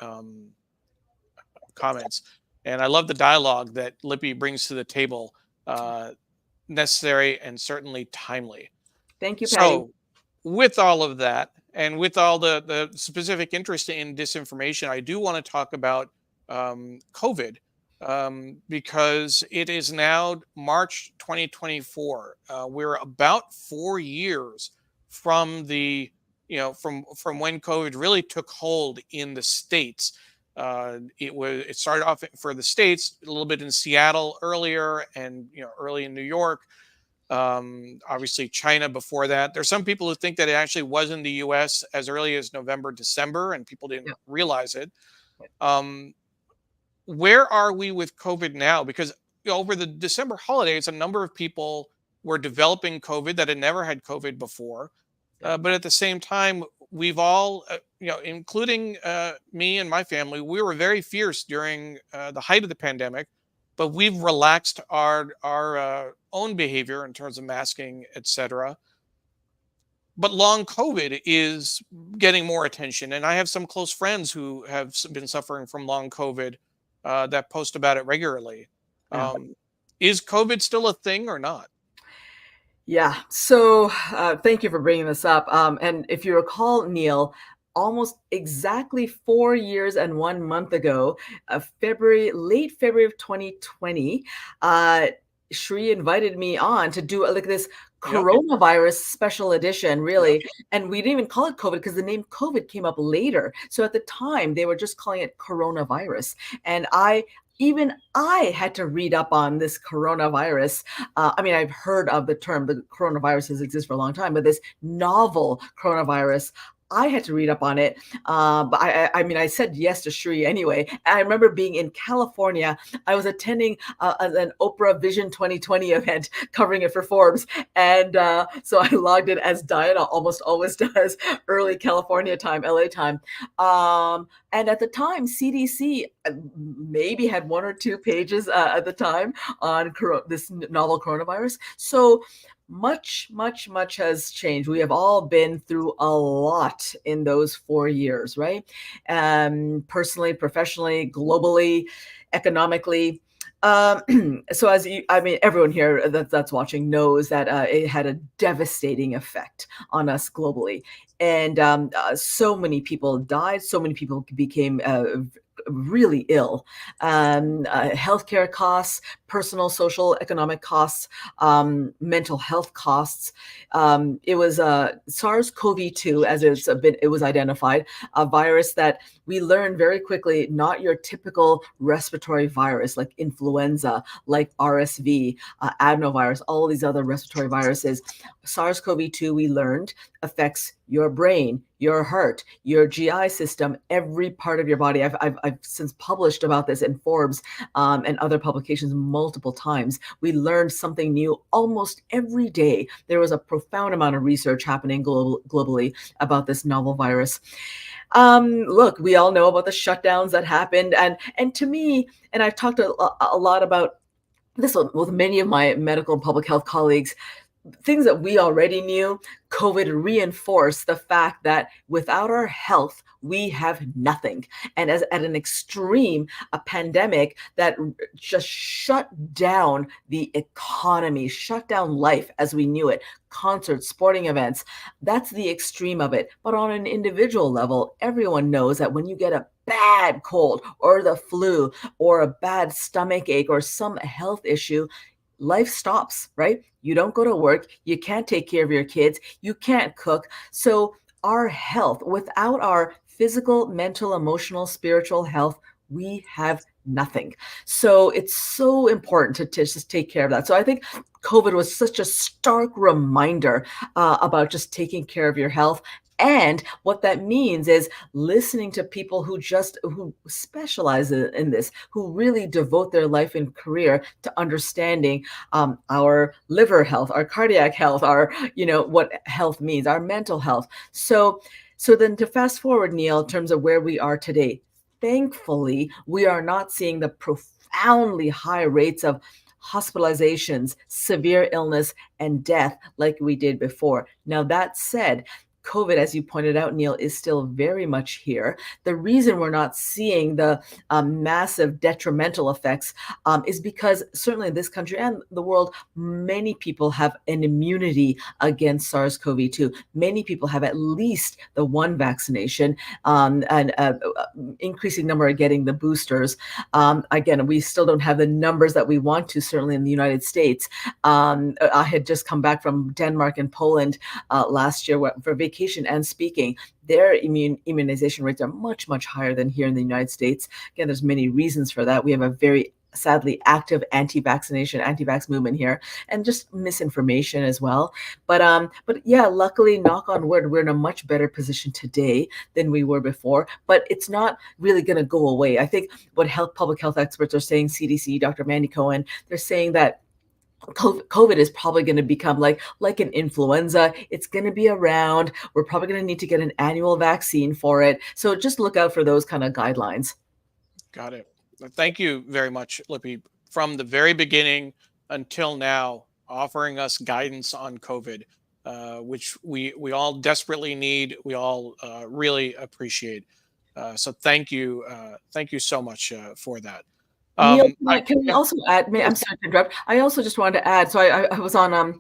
comments, and I love the dialogue that Lippy brings to the table. Necessary and certainly timely. Thank you, Patty. So, with all of that, and with all the specific interest in disinformation, I do want to talk about COVID, because it is now March 2024. We're about 4 years from the from when COVID really took hold in the states. It started off for the states a little bit in Seattle earlier, and early in New York. Obviously China before that. There's some people who think that it actually was in the US as early as November, December, and people didn't Yeah. realize it. Where are we with COVID now? Because over the December holidays, a number of people were developing COVID that had never had COVID before. Yeah. But at the same time, we've all, including me and my family, we were very fierce during the height of the pandemic, but we've relaxed our own behavior in terms of masking, etc. But long COVID is getting more attention, and I have some close friends who have been suffering from long COVID that post about it regularly. Yeah. Is COVID still a thing or not? Yeah. So thank you for bringing this up. And if you recall, Neil, almost exactly 4 years and 1 month ago, late February of 2020, Shri invited me on to do like this Yep. coronavirus special edition, really. Yep. And we didn't even call it COVID because the name COVID came up later. So at the time, they were just calling it coronavirus. And even I had to read up on this coronavirus. I mean, I've heard of the term, the coronaviruses exist for a long time, but this novel coronavirus, I had to read up on it. But I mean, I said yes to Shri anyway. I remember being in California. I was attending an Oprah Vision 2020 event covering it for Forbes. And so I logged in as Diana almost always does, early California time, LA time. And at the time, CDC maybe had 1 or 2 pages at the time on this novel coronavirus. So much has changed. We have all been through a lot in those 4 years, right? Personally, professionally, globally, economically. So everyone here that's watching knows that it had a devastating effect on us globally. And so many people died. So many people became really ill. Healthcare costs, personal, social, economic costs, mental health costs. It was SARS-CoV-2, as it was identified, a virus that we learned very quickly, not your typical respiratory virus like influenza, like RSV, adenovirus, all these other respiratory viruses. SARS-CoV-2, we learned, affects your brain, your heart, your GI system, every part of your body. I've since published about this in Forbes and other publications multiple times. We learned something new almost every day. There was a profound amount of research happening globally about this novel virus. Look, we all know about the shutdowns that happened. And to me, and I've talked a lot about this with many of my medical and public health colleagues, things that we already knew, COVID reinforced the fact that without our health, we have nothing. And at an extreme, a pandemic that just shut down the economy, shut down life as we knew it, concerts, sporting events, that's the extreme of it. But on an individual level, everyone knows that when you get a bad cold or the flu or a bad stomach ache or some health issue, life stops, right? You don't go to work. You can't take care of your kids. You can't cook. So our health, without our physical, mental, emotional, spiritual health, we have nothing. So it's so important to just take care of that. So I think COVID was such a stark reminder about just taking care of your health. And what that means is listening to people who specialize in this, who really devote their life and career to understanding our liver health, our cardiac health, our, what health means, our mental health. So then to fast forward, Neil, in terms of where we are today, thankfully, we are not seeing the profoundly high rates of hospitalizations, severe illness, and death like we did before. Now, that said, COVID, as you pointed out, Neil, is still very much here. The reason we're not seeing the massive detrimental effects is because certainly in this country and the world, many people have an immunity against SARS-CoV-2. Many people have at least the one vaccination, and increasing number are getting the boosters. Again, we still don't have the numbers that we want to, certainly in the United States. I had just come back from Denmark and Poland last year for vacation and speaking. Their immunization rates are much, much higher than here in the United States. Again, there's many reasons for that. We have a very sadly active anti-vax movement here, and just misinformation as well. But yeah, luckily, knock on wood, we're in a much better position today than we were before. But it's not really going to go away. I think what public health experts are saying, CDC, Dr. Mandy Cohen, they're saying that COVID is probably going to become like an influenza. It's going to be around. We're probably going to need to get an annual vaccine for it. So just look out for those kind of guidelines. Got it. Thank you very much, Lipi. From the very beginning until now, offering us guidance on COVID, which we all desperately need. We all really appreciate. So thank you so much for that. Neil, can I Yeah, also add? sure. I'm sorry to interrupt. I also just wanted to add. So I was on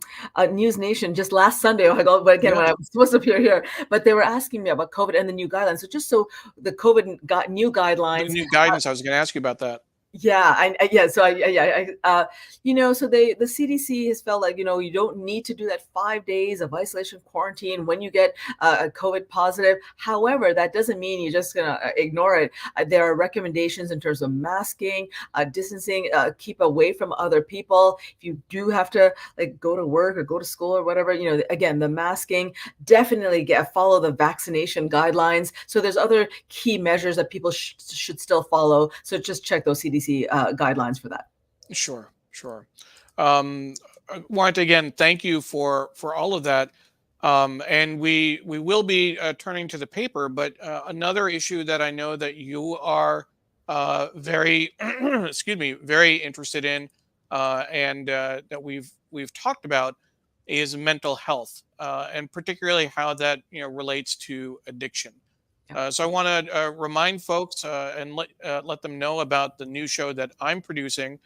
News Nation just last Sunday. But again, Yeah, when I was supposed to appear here, but they were asking me about COVID and the new guidelines. So just so the COVID new the guidelines. new guidance. I was going to ask you about that. Yeah, yeah. So so the CDC has felt like, you don't need to do that 5 days of isolation quarantine when you get a COVID positive. However, that doesn't mean you're just gonna ignore it. There are recommendations in terms of masking, distancing, keep away from other people. If you do have to go to work or go to school or whatever, again, the masking, definitely follow the vaccination guidelines. So there's other key measures that people should still follow. So just check those CDC guidelines for that. Sure, sure. I want to again thank you for all of that. And we will be turning to the paper, but another issue that I know that you are very excuse me, very interested in, and that we've talked about is mental health, and particularly how that relates to addiction. So I want to remind folks and let them know about the new show that I'm producing,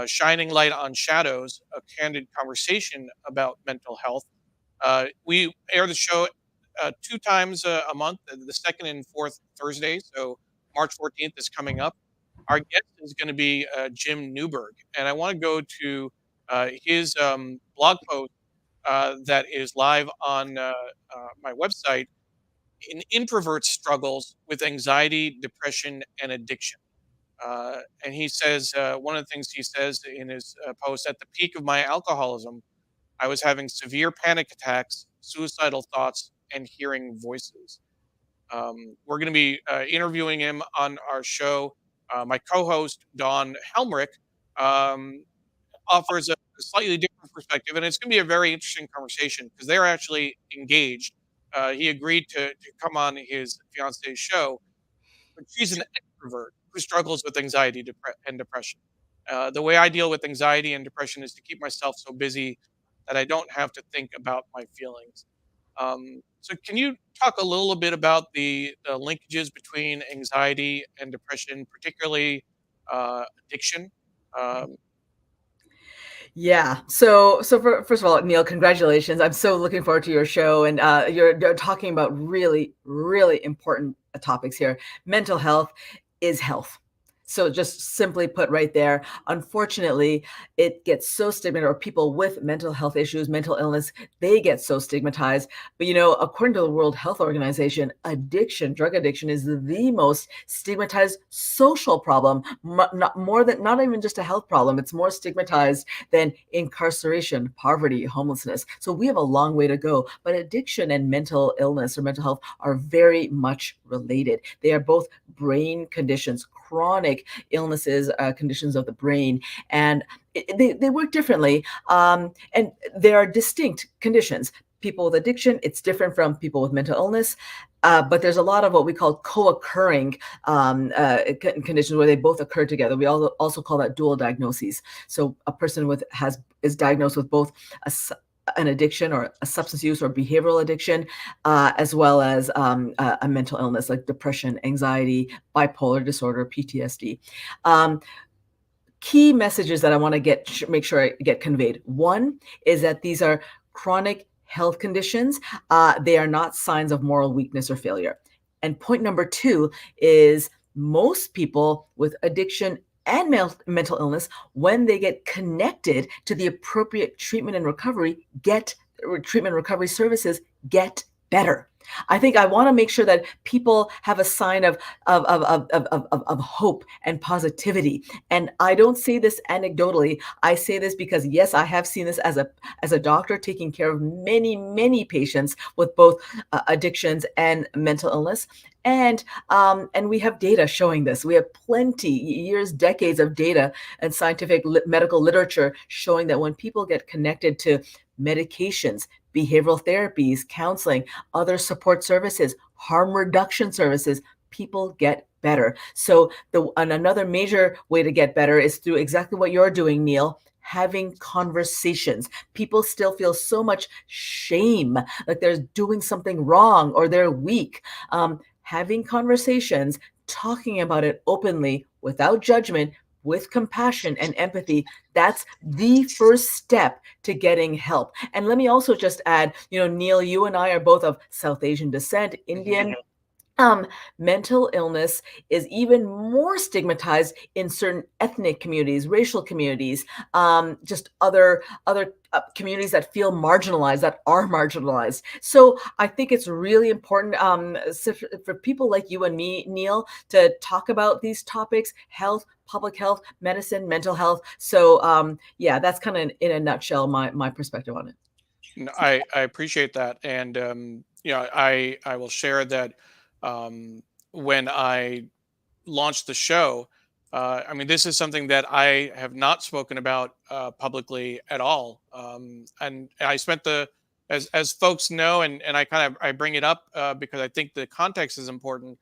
Shining Light on Shadows, a candid conversation about mental health. We air the show 2 times a month, the second and fourth Thursdays. So March 14th is coming up. Our guest is going to be Jim Newberg, and I want to go to his blog post that is live on my website. An introvert struggles with anxiety, depression, and addiction. And he says, one of the things he says in his post, at the peak of my alcoholism, I was having severe panic attacks, suicidal thoughts, and hearing voices. We're going to be interviewing him on our show. My co host, Dawn Helmrich, offers a slightly different perspective, and it's going to be a very interesting conversation because they're actually engaged. He agreed to come on his fiance's show, but she's an extrovert who struggles with anxiety and depression. The way I deal with anxiety and depression is to keep myself so busy that I don't have to think about my feelings. So, can you talk a little bit about the linkages between anxiety and depression, particularly addiction? Um, Yeah. First of all, Neil, congratulations. I'm so looking forward to your show, and you're talking about really, really important topics here. Mental health is health. So just simply put right there, unfortunately, it gets so stigmatized, or people with mental health issues, mental illness, they get so stigmatized. But according to the World Health Organization, addiction, drug addiction is the most stigmatized social problem, not even just a health problem. It's more stigmatized than incarceration, poverty, homelessness. So we have a long way to go. But addiction and mental illness or mental health are very much related. They are both brain conditions, chronic illnesses, conditions of the brain, and they work differently. And there are distinct conditions. People with addiction, it's different from people with mental illness. But there's a lot of what we call co-occurring conditions where they both occur together. We also call that dual diagnoses. So a person is diagnosed with both an addiction or a substance use or behavioral addiction, as well as a mental illness like depression, anxiety, bipolar disorder, PTSD. Key messages that I want to make sure I get conveyed. One is that these are chronic health conditions. They are not signs of moral weakness or failure. And point number two is most people with addiction and mental illness, when they get connected to the appropriate treatment and recovery services, get better. I think I want to make sure that people have a sign of hope and positivity. And I don't say this anecdotally. I say this because, yes, I have seen this as a doctor taking care of many, many patients with both addictions and mental illness. And we have data showing this. We have plenty, years, decades of data and scientific medical literature showing that when people get connected to medications, behavioral therapies, counseling, other support services, harm reduction services, people get better. So another major way to get better is through exactly what you're doing, Neil, having conversations. People still feel so much shame, like they're doing something wrong or they're weak. Having conversations, talking about it openly, without judgment, with compassion and empathy, that's the first step to getting help. And let me also just add, Neil, you and I are both of South Asian descent, Indian. Mental illness is even more stigmatized in certain ethnic communities, racial communities, just other communities that feel marginalized, that are marginalized. So I think it's really important for people like you and me, Neil, to talk about these topics: health, public health, medicine, mental health. So yeah, that's kind of in a nutshell my perspective on it. No, I appreciate that, and I will share that when I launched the show, I mean, this is something that I have not spoken about publicly at all, and I spent as folks know, and I bring it up because I think the context is important.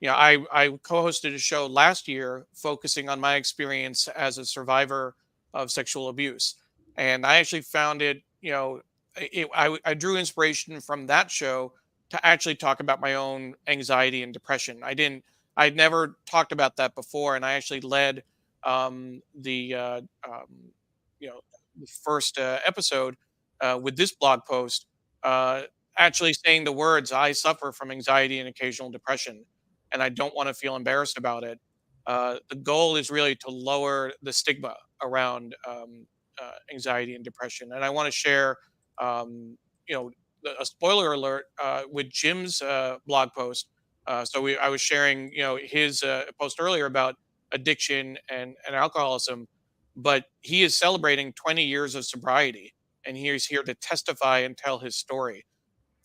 I co-hosted a show last year focusing on my experience as a survivor of sexual abuse, and I actually found it, I drew inspiration from that show to actually talk about my own anxiety and depression. I'd never talked about that before, and I actually led the you know the first episode with this blog post, uh, actually saying the words, "I suffer from anxiety and occasional depression, and I don't want to feel embarrassed about it." The goal is really to lower the stigma around anxiety and depression, and I want to share, um, you know, a spoiler alert with Jim's blog post. I was sharing, his post earlier about addiction and alcoholism, but he is celebrating 20 years of sobriety, and he's here to testify and tell his story.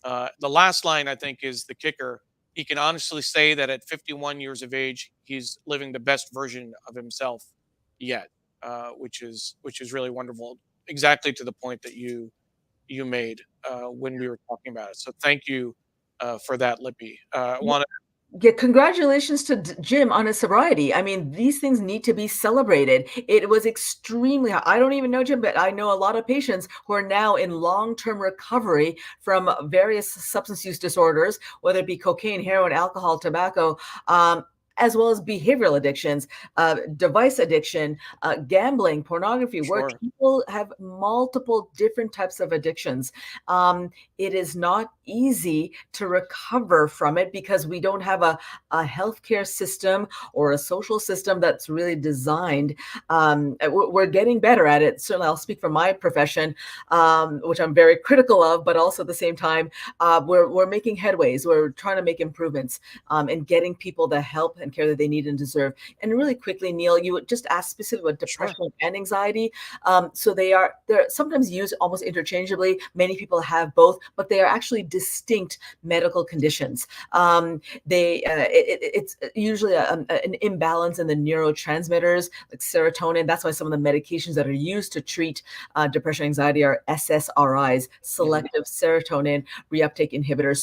The last line, I think, is the kicker. He can honestly say that at 51 years of age, he's living the best version of himself yet, which is really wonderful. Exactly to the point that you made when we were talking about it. So thank you for that, Lippy. I want Yeah, congratulations to Jim on his sobriety. I mean, these things need to be celebrated. It was extremely hard. I don't even know Jim, but I know a lot of patients who are now in long-term recovery from various substance use disorders, whether it be cocaine, heroin, alcohol, tobacco. as well as behavioral addictions, device addiction, gambling, pornography, where Sure. people have multiple different types of addictions. It is not easy to recover from it because we don't have a healthcare system or a social system that's really designed. We're getting better at it. Certainly, I'll speak for my profession, which I'm very critical of, but also at the same time, we're making headways. We're trying to make improvements in getting people the help and care that they need and deserve. And really quickly, Neil, you would just ask specifically about Sure. depression and anxiety. So they're sometimes used almost interchangeably. Many people have both, but they are actually distinct medical conditions. It's usually an imbalance in the neurotransmitters like serotonin. That's why some of the medications that are used to treat depression, anxiety are SSRIs, Mhm. selective serotonin reuptake inhibitors.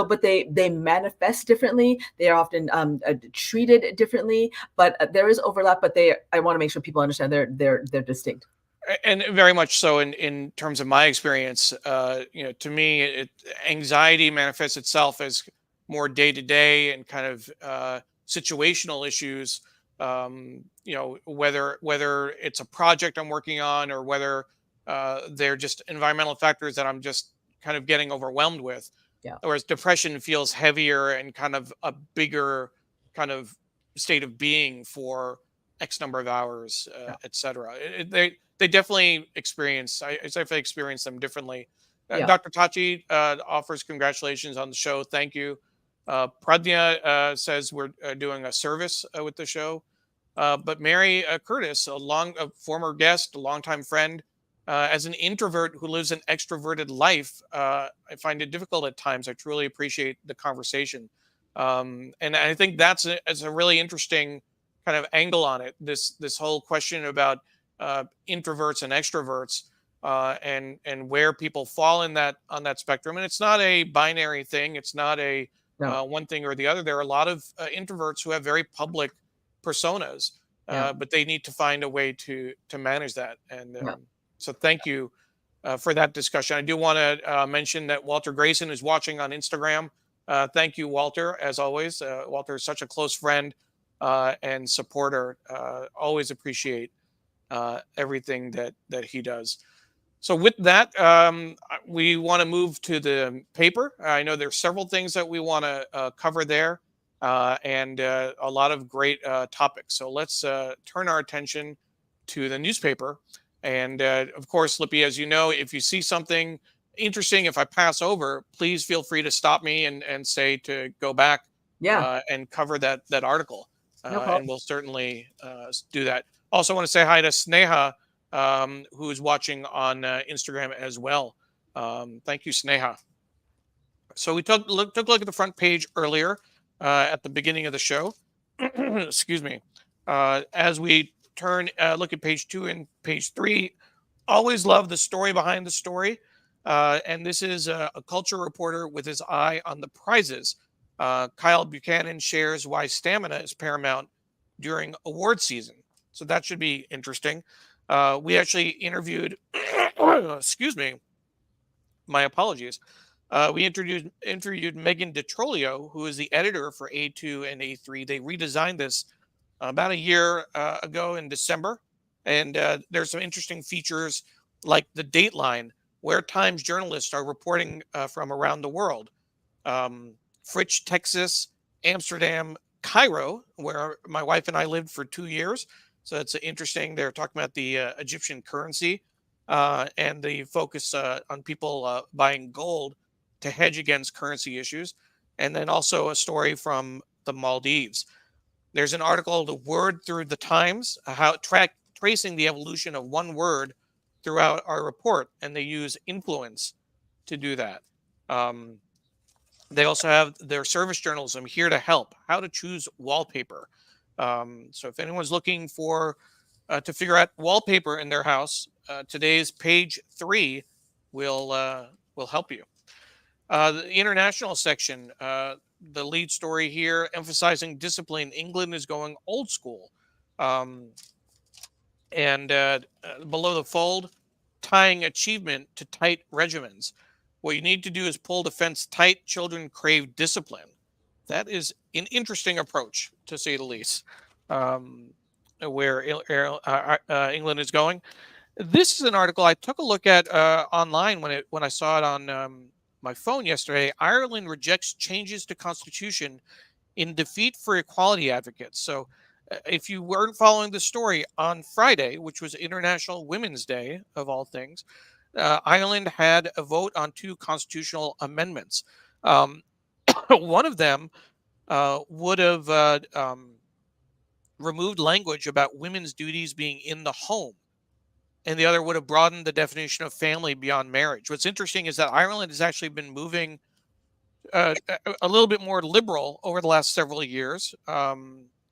But they manifest differently. They are often treated differently, but there is overlap. But I want to make sure people understand they're distinct. And very much so in terms of my experience. To me, anxiety manifests itself as more day to day and kind of situational issues. Whether it's a project I'm working on or whether they're just environmental factors that I'm just kind of getting overwhelmed with. Yeah, Whereas depression feels heavier and kind of a bigger kind of state of being for X number of hours, yeah, et cetera. They definitely experience. I definitely experience them differently. yeah. Dr. Tachi offers congratulations on the show. Thank you. Pradnya says we're doing a service with the show. But Mary Curtis, a former guest, a longtime friend, as an introvert who lives an extroverted life, I find it difficult at times. I truly appreciate the conversation, and I think that's a really interesting kind of angle on it. This whole question about introverts and extroverts, and where people fall in that on that spectrum. And it's not a binary thing. It's not a No, one thing or the other. There are a lot of introverts who have very public personas, yeah, but they need to find a way to manage that. And yeah. so, thank you for that discussion. I do want to mention that Walter Grayson is watching on Instagram. Thank you, Walter, as always. Walter is such a close friend and supporter. Always appreciate everything that he does. So with that, we want to move to the paper. I know there's several things that we want to cover there, and a lot of great topics. So let's turn our attention to the newspaper. And of course, Lippy, as you know, if you see something interesting, if I pass over, please feel free to stop me and say to go back Yeah, and cover that article, no and problem. we'll certainly do that. Also, want to say hi to Sneha, who is watching on Instagram as well. Thank you, Sneha. So we took a look at the front page earlier at the beginning of the show. Excuse me. As we turn look at page 2 and page 3, always love the story behind the story. And this is a culture reporter with his eye on the prizes. Kyle Buchanan shares why stamina is paramount during award season. So that should be interesting. We actually interviewed, excuse me, my apologies. We interviewed Megan DeTrolio, who is the editor for A2 and A3. They redesigned this about a year ago in December, and there's some interesting features like the Dateline, where Times journalists are reporting from around the world. Fritch, Texas, Amsterdam, Cairo, where my wife and I lived for 2 years. So it's interesting. They're talking about the Egyptian currency and the focus on people buying gold to hedge against currency issues. And then also a story from the Maldives. There's an article, "The Word Through the Times," tracing the evolution of one word throughout our report. And they use influence to do that. Um, they also have their service journalism, "Here to Help, How to Choose Wallpaper." So if anyone's looking for to figure out wallpaper in their house, today's page 3 will help you. The international section, the lead story here, emphasizing discipline. England is going old school. Um, and below the fold, tying achievement to tight regimens. What you need to do is pull the fence tight. Children crave discipline. That is an interesting approach, to say the least, um, where England is going. This is an article I took a look at online when I saw it on my phone yesterday. Ireland rejects changes to constitution in defeat for equality advocates. So, if you weren't following the story on Friday, which was International Women's Day of all things, Ireland had a vote on two constitutional amendments. Um, one of them would have removed language about women's duties being in the home, and the other would have broadened the definition of family beyond marriage. What's interesting is that Ireland has actually been moving a little bit more liberal over the last several years,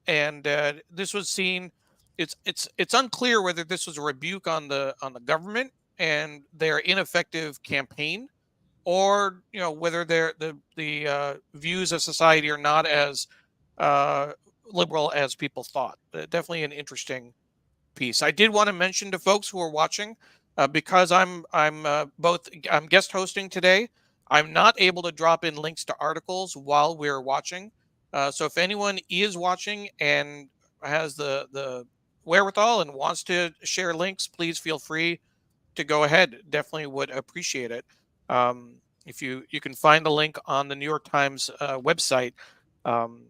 and this was seen. It's unclear whether this was a rebuke on the government and their ineffective campaign, or whether the views of society are not as uh, liberal as people thought. Definitely an interesting piece. I did want to mention to folks who are watching, because I'm guest hosting today. I'm not able to drop in links to articles while we're watching. So if anyone is watching and has the wherewithal and wants to share links, please feel free to go ahead. Definitely would appreciate it. Um, if you can find the link on the New York Times website, um,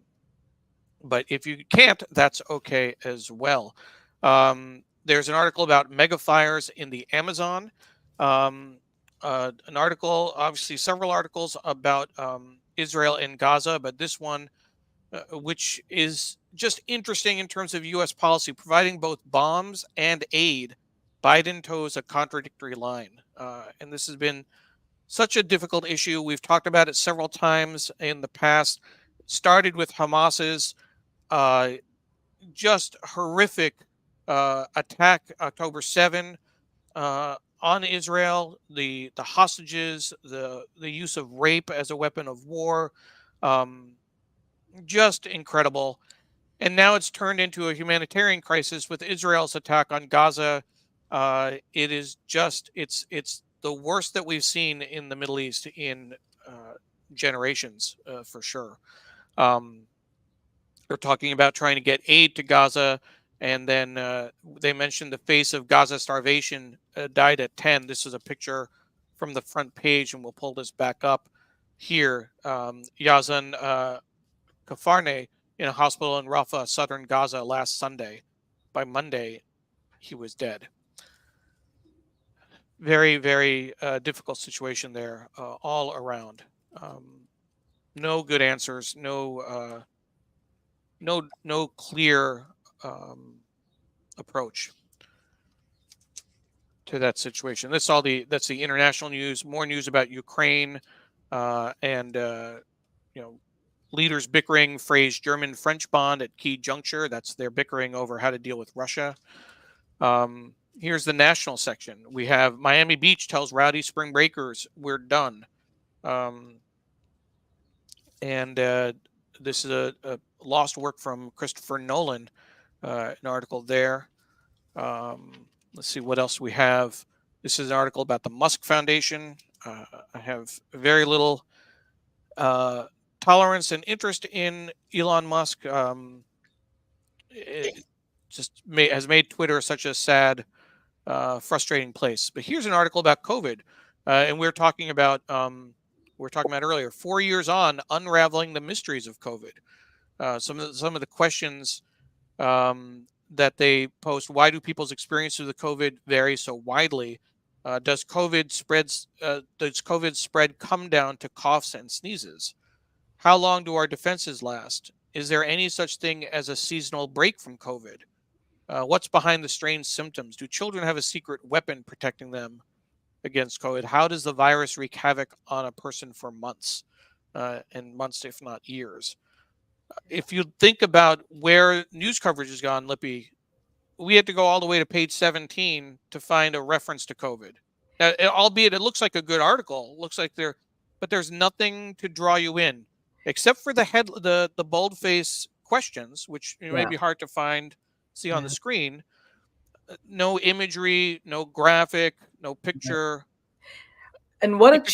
but if you can't, that's okay as well. There's an article about mega fires in the Amazon. Um, an article, obviously, several articles about Israel and Gaza, but this one, which is just interesting in terms of U.S. policy, providing both bombs and aid. Biden toes a contradictory line. And this has been such a difficult issue. We've talked about it several times in the past. It started with Hamas's uh, just horrific attack October 7 on Israel, the hostages, the use of rape as a weapon of war, um, just incredible. And now it's turned into a humanitarian crisis with Israel's attack on Gaza. It is just it's the worst that we've seen in the Middle East in generations, for sure. Um, they're talking about trying to get aid to Gaza, and then they mentioned the face of Gaza starvation died at 10. This is a picture from the front page, and we'll pull this back up here. Yazan Kafarne in a hospital in Rafah, southern Gaza, last Sunday. By Monday, he was dead. Very, very difficult situation there, all around. No good answers. No clear approach to that situation. That's the international news. More news about Ukraine and leaders bickering, phrase German-French bond at key juncture. That's their bickering over how to deal with Russia. Here's the national section. We have Miami Beach tells rowdy spring breakers we're done. And this is a lost work from Christopher Nolan, an article there. Let's see what else we have. This is an article about the Musk Foundation. I have very little tolerance and interest in Elon Musk. It just has made Twitter such a sad, frustrating place. But here's an article about COVID, and we were talking about earlier. 4 years on, unraveling the mysteries of COVID. Some of the questions that they post. Why do people's experiences with COVID vary so widely? Does COVID spread come down to coughs and sneezes? How long do our defenses last? Is there any such thing as a seasonal break from COVID? What's behind the strange symptoms? Do children have a secret weapon protecting them against COVID? How does the virus wreak havoc on a person for months, and months, if not years? If you think about where news coverage has gone, Lippy, we had to go all the way to page 17 to find a reference to COVID. Albeit it looks like a good article, but there's nothing to draw you in, except for the boldface questions, which may Yeah. be hard to see on the Yeah. screen. No imagery, no graphic, no picture. And what a it could get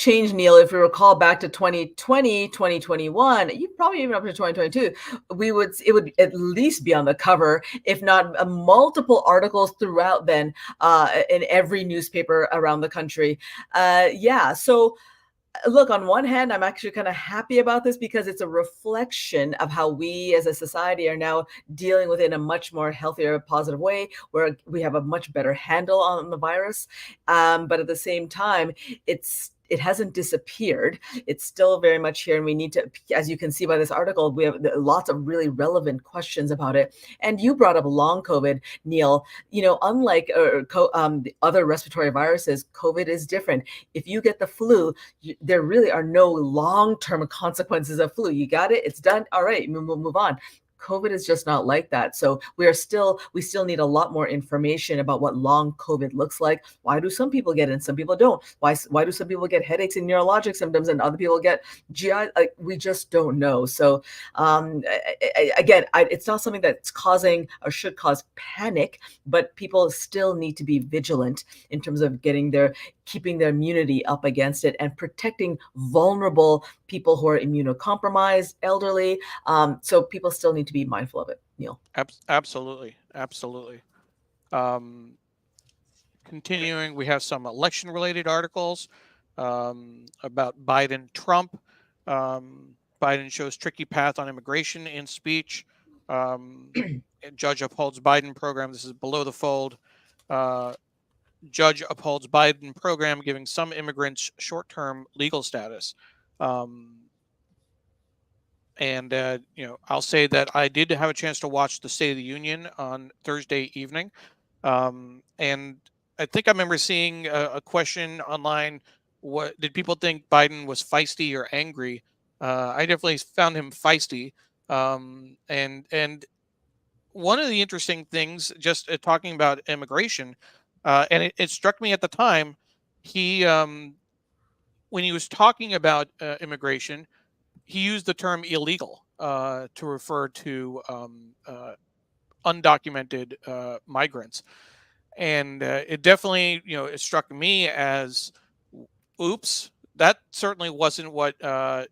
change, long. Neil, if we recall back to 2020, 2021, you probably even up to 2022, it would at least be on the cover, if not multiple articles throughout then, in every newspaper around the country. Yeah, so look, on one hand, I'm actually kind of happy about this because it's a reflection of how we as a society are now dealing with it in a much more healthier, positive way, where we have a much better handle on the virus. But at the same time, it hasn't disappeared. It's still very much here, and we need to, as you can see by this article, we have lots of really relevant questions about it. And you brought up long COVID, Neil. Unlike the other respiratory viruses, COVID is different. If you get the flu, there really are no long-term consequences of flu. You got it, it's done. All right, we'll move on. COVID is just not like that. So we still need a lot more information about what long COVID looks like. Why do some people get it and some people don't? Why do some people get headaches and neurologic symptoms and other people get GI? We just don't know. So again, it's not something that's causing or should cause panic, but people still need to be vigilant in terms of keeping their immunity up against it and protecting vulnerable people who are immunocompromised, elderly. So people still need to be mindful of it, Neil. Absolutely. Absolutely. Continuing, we have some election-related articles about Biden, Trump. Biden shows tricky path on immigration in speech. Judge upholds Biden program. This is below the fold. Judge upholds Biden program, giving some immigrants short-term legal status. I'll say that I did have a chance to watch the State of the Union on Thursday evening. And I think I remember seeing a question online. What did people think Biden was feisty or angry? I definitely found him feisty. And one of the interesting things, just talking about immigration, and it struck me at the time, he when he was talking about immigration, he used the term illegal to refer to undocumented migrants, and it definitely, it struck me as, oops, that certainly wasn't what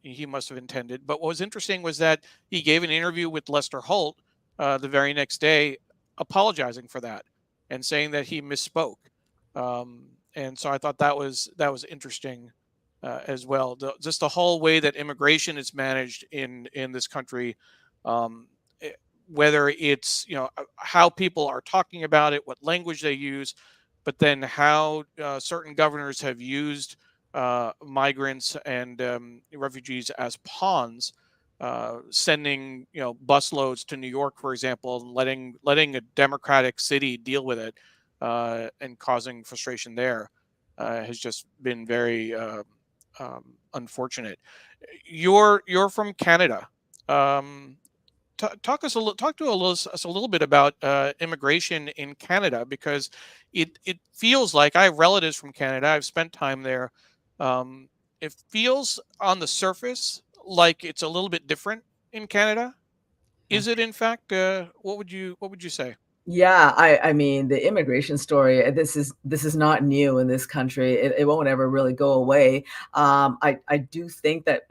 he must have intended. But what was interesting was that he gave an interview with Lester Holt the very next day, apologizing for that and saying that he misspoke. And so I thought that was interesting as well. Just the whole way that immigration is managed in this country, um, whether it's how people are talking about it, what language they use, but then how certain governors have used migrants and refugees as pawns, sending busloads to New York, for example, and letting a Democratic city deal with it, and causing frustration there, has just been very unfortunate. You're from Canada. Um, Talk us a little bit about immigration in Canada, because it feels like I have relatives from Canada. I've spent time there. Um, it feels on the surface like it's a little bit different in Canada. Is it in fact? What would you say? Yeah, I mean, the immigration story, this is not new in this country. It won't ever really go away. I do think that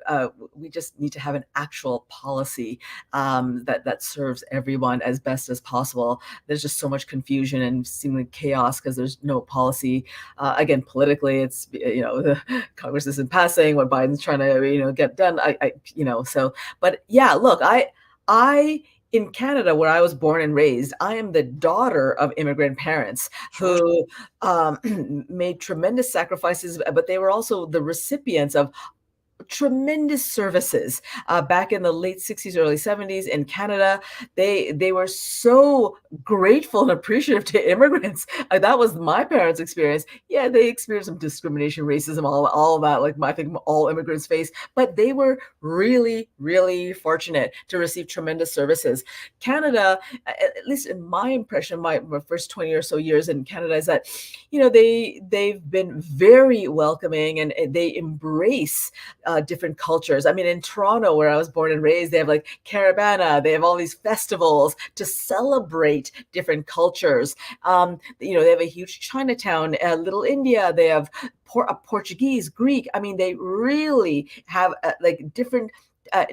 we just need to have an actual policy that serves everyone as best as possible. There's just so much confusion and seemingly chaos because there's no policy. Again, politically, it's the Congress isn't passing what Biden's trying to get done. But yeah, look, I in Canada, where I was born and raised, I am the daughter of immigrant parents Sure. who made tremendous sacrifices, but they were also the recipients of tremendous services back in the late 60s, early 70s in Canada. They were so grateful and appreciative to immigrants. That was my parents' experience. Yeah, they experienced some discrimination, racism, all of that, like I think all immigrants face, but they were really, really fortunate to receive tremendous services. Canada, at least in my impression, my first 20 or so years in Canada, is that they've been very welcoming and they embrace different cultures. I mean, in Toronto, where I was born and raised, they have like Caravana. They have all these festivals to celebrate different cultures. They have a huge Chinatown, Little India. They have Portuguese, Greek. I mean, they really have like different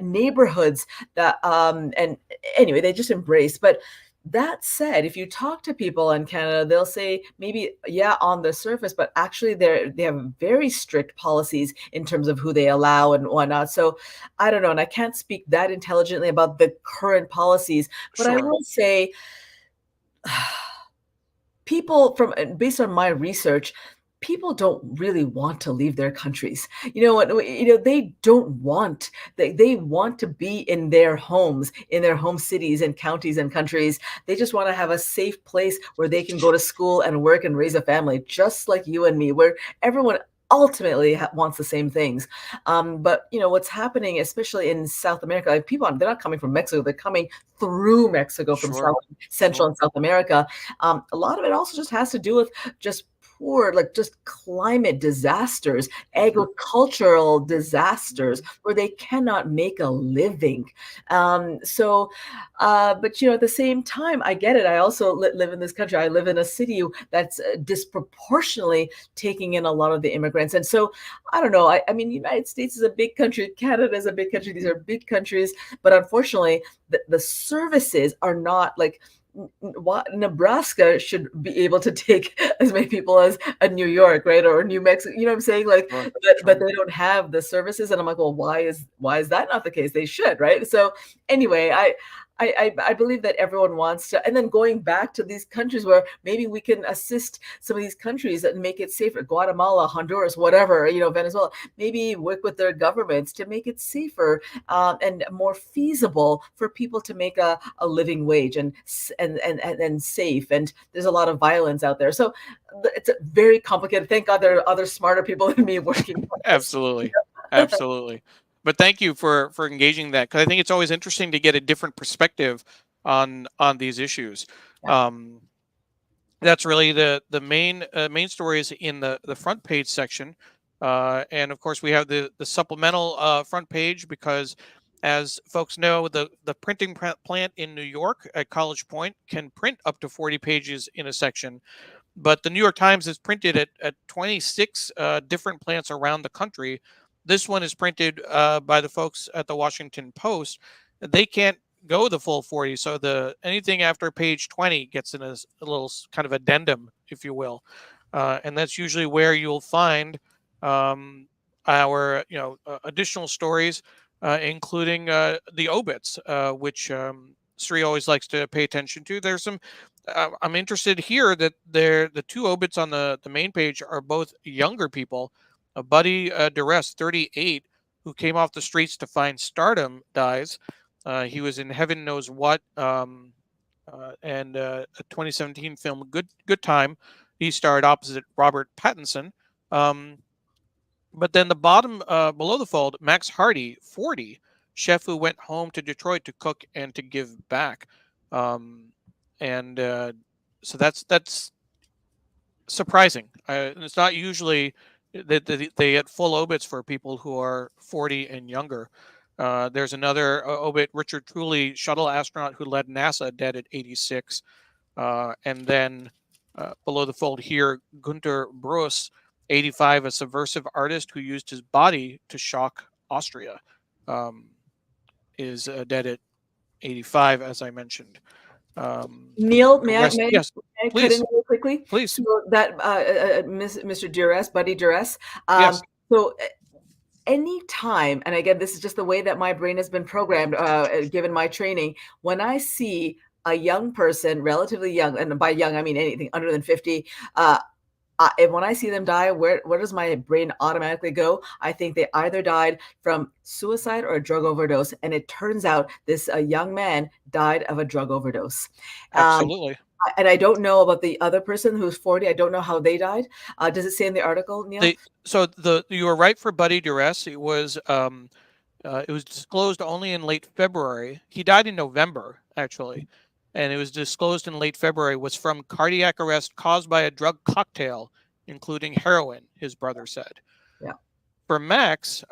neighborhoods that and anyway, they just embrace. But that said, if you talk to people in Canada, they'll say maybe, yeah, on the surface, but actually they have very strict policies in terms of who they allow and whatnot. So I don't know, and I can't speak that intelligently about the current policies, but I Sure. will say based on my research, people don't really want to leave their countries. They don't want, they want to be in their homes, in their home cities and counties and countries. They just want to have a safe place where they can go to school and work and raise a family, just like you and me, where everyone ultimately wants the same things. But what's happening, especially in South America, like they're not coming from Mexico, they're coming through Mexico from Sure. Central Sure. and South America. A lot of it also just has to do with just just climate disasters, agricultural disasters, where they cannot make a living. But at the same time, I get it. I also live in this country. I live in a city that's disproportionately taking in a lot of the immigrants. And so I don't know. I mean, the United States is a big country. Canada is a big country. These are big countries. But unfortunately, the services are not like Nebraska should be able to take as many people as a New York, right? Or New Mexico, you know what I'm saying? Like, Sure. but Sure. they don't have the services. And I'm like, well, why is that not the case? They should, right? So anyway, I believe that everyone wants to, and then going back to these countries where maybe we can assist some of these countries and make it safer, Guatemala, Honduras, whatever, Venezuela, maybe work with their governments to make it safer and more feasible for people to make a living wage and safe. And there's a lot of violence out there. So it's very complicated. Thank God there are other smarter people than me working on this. Absolutely. Absolutely. But thank you for engaging that, because I think it's always interesting to get a different perspective on these issues. Yeah. That's really the main stories in the front page section, and of course we have the supplemental front page, because as folks know, the printing plant in New York at College Point can print up to 40 pages in a section, but the New York Times is printed at 26 different plants around the country. This one is printed by the folks at the Washington Post. They can't go the full 40, so anything after page 20 gets in a little kind of addendum, if you will, and that's usually where you'll find our additional stories, including the obits, which Sri always likes to pay attention to. There's some. I'm interested here that the two obits on the main page are both younger people. Buddy Duress, 38, who came off the streets to find stardom, dies. He was in Heaven Knows What, and a 2017 film, Good Time. He starred opposite Robert Pattinson. But then the bottom, below the fold, Max Hardy, 40, chef who went home to Detroit to cook and to give back. And so that's surprising. And it's not usually that they get full obits for people who are 40 and younger. There's another obit, Richard Truly, shuttle astronaut who led NASA, dead at 86. And then below the fold here, Gunter Bruss, 85, a subversive artist who used his body to shock Austria, is dead at 85, as I mentioned. Neil, Yes, may I cut in please, really quickly? please. So that Mr. Duress, Buddy Duress. Yes, So any time, and again, this is just the way that my brain has been programmed, given my training, when I see a young person, relatively young, and by young I mean anything under than 50, and when I see them die, where does my brain automatically go? I think they either died from suicide or a drug overdose. And it turns out this young man died of a drug overdose. absolutely. And I don't know about the other person who's 40. I don't know how they died. Does it say in the article, Neil? You were right for Buddy Duress. It was disclosed only in late February. He died in November, actually, and it was disclosed in late February. Was from cardiac arrest caused by a drug cocktail, including heroin, his brother said. Yeah. for Max,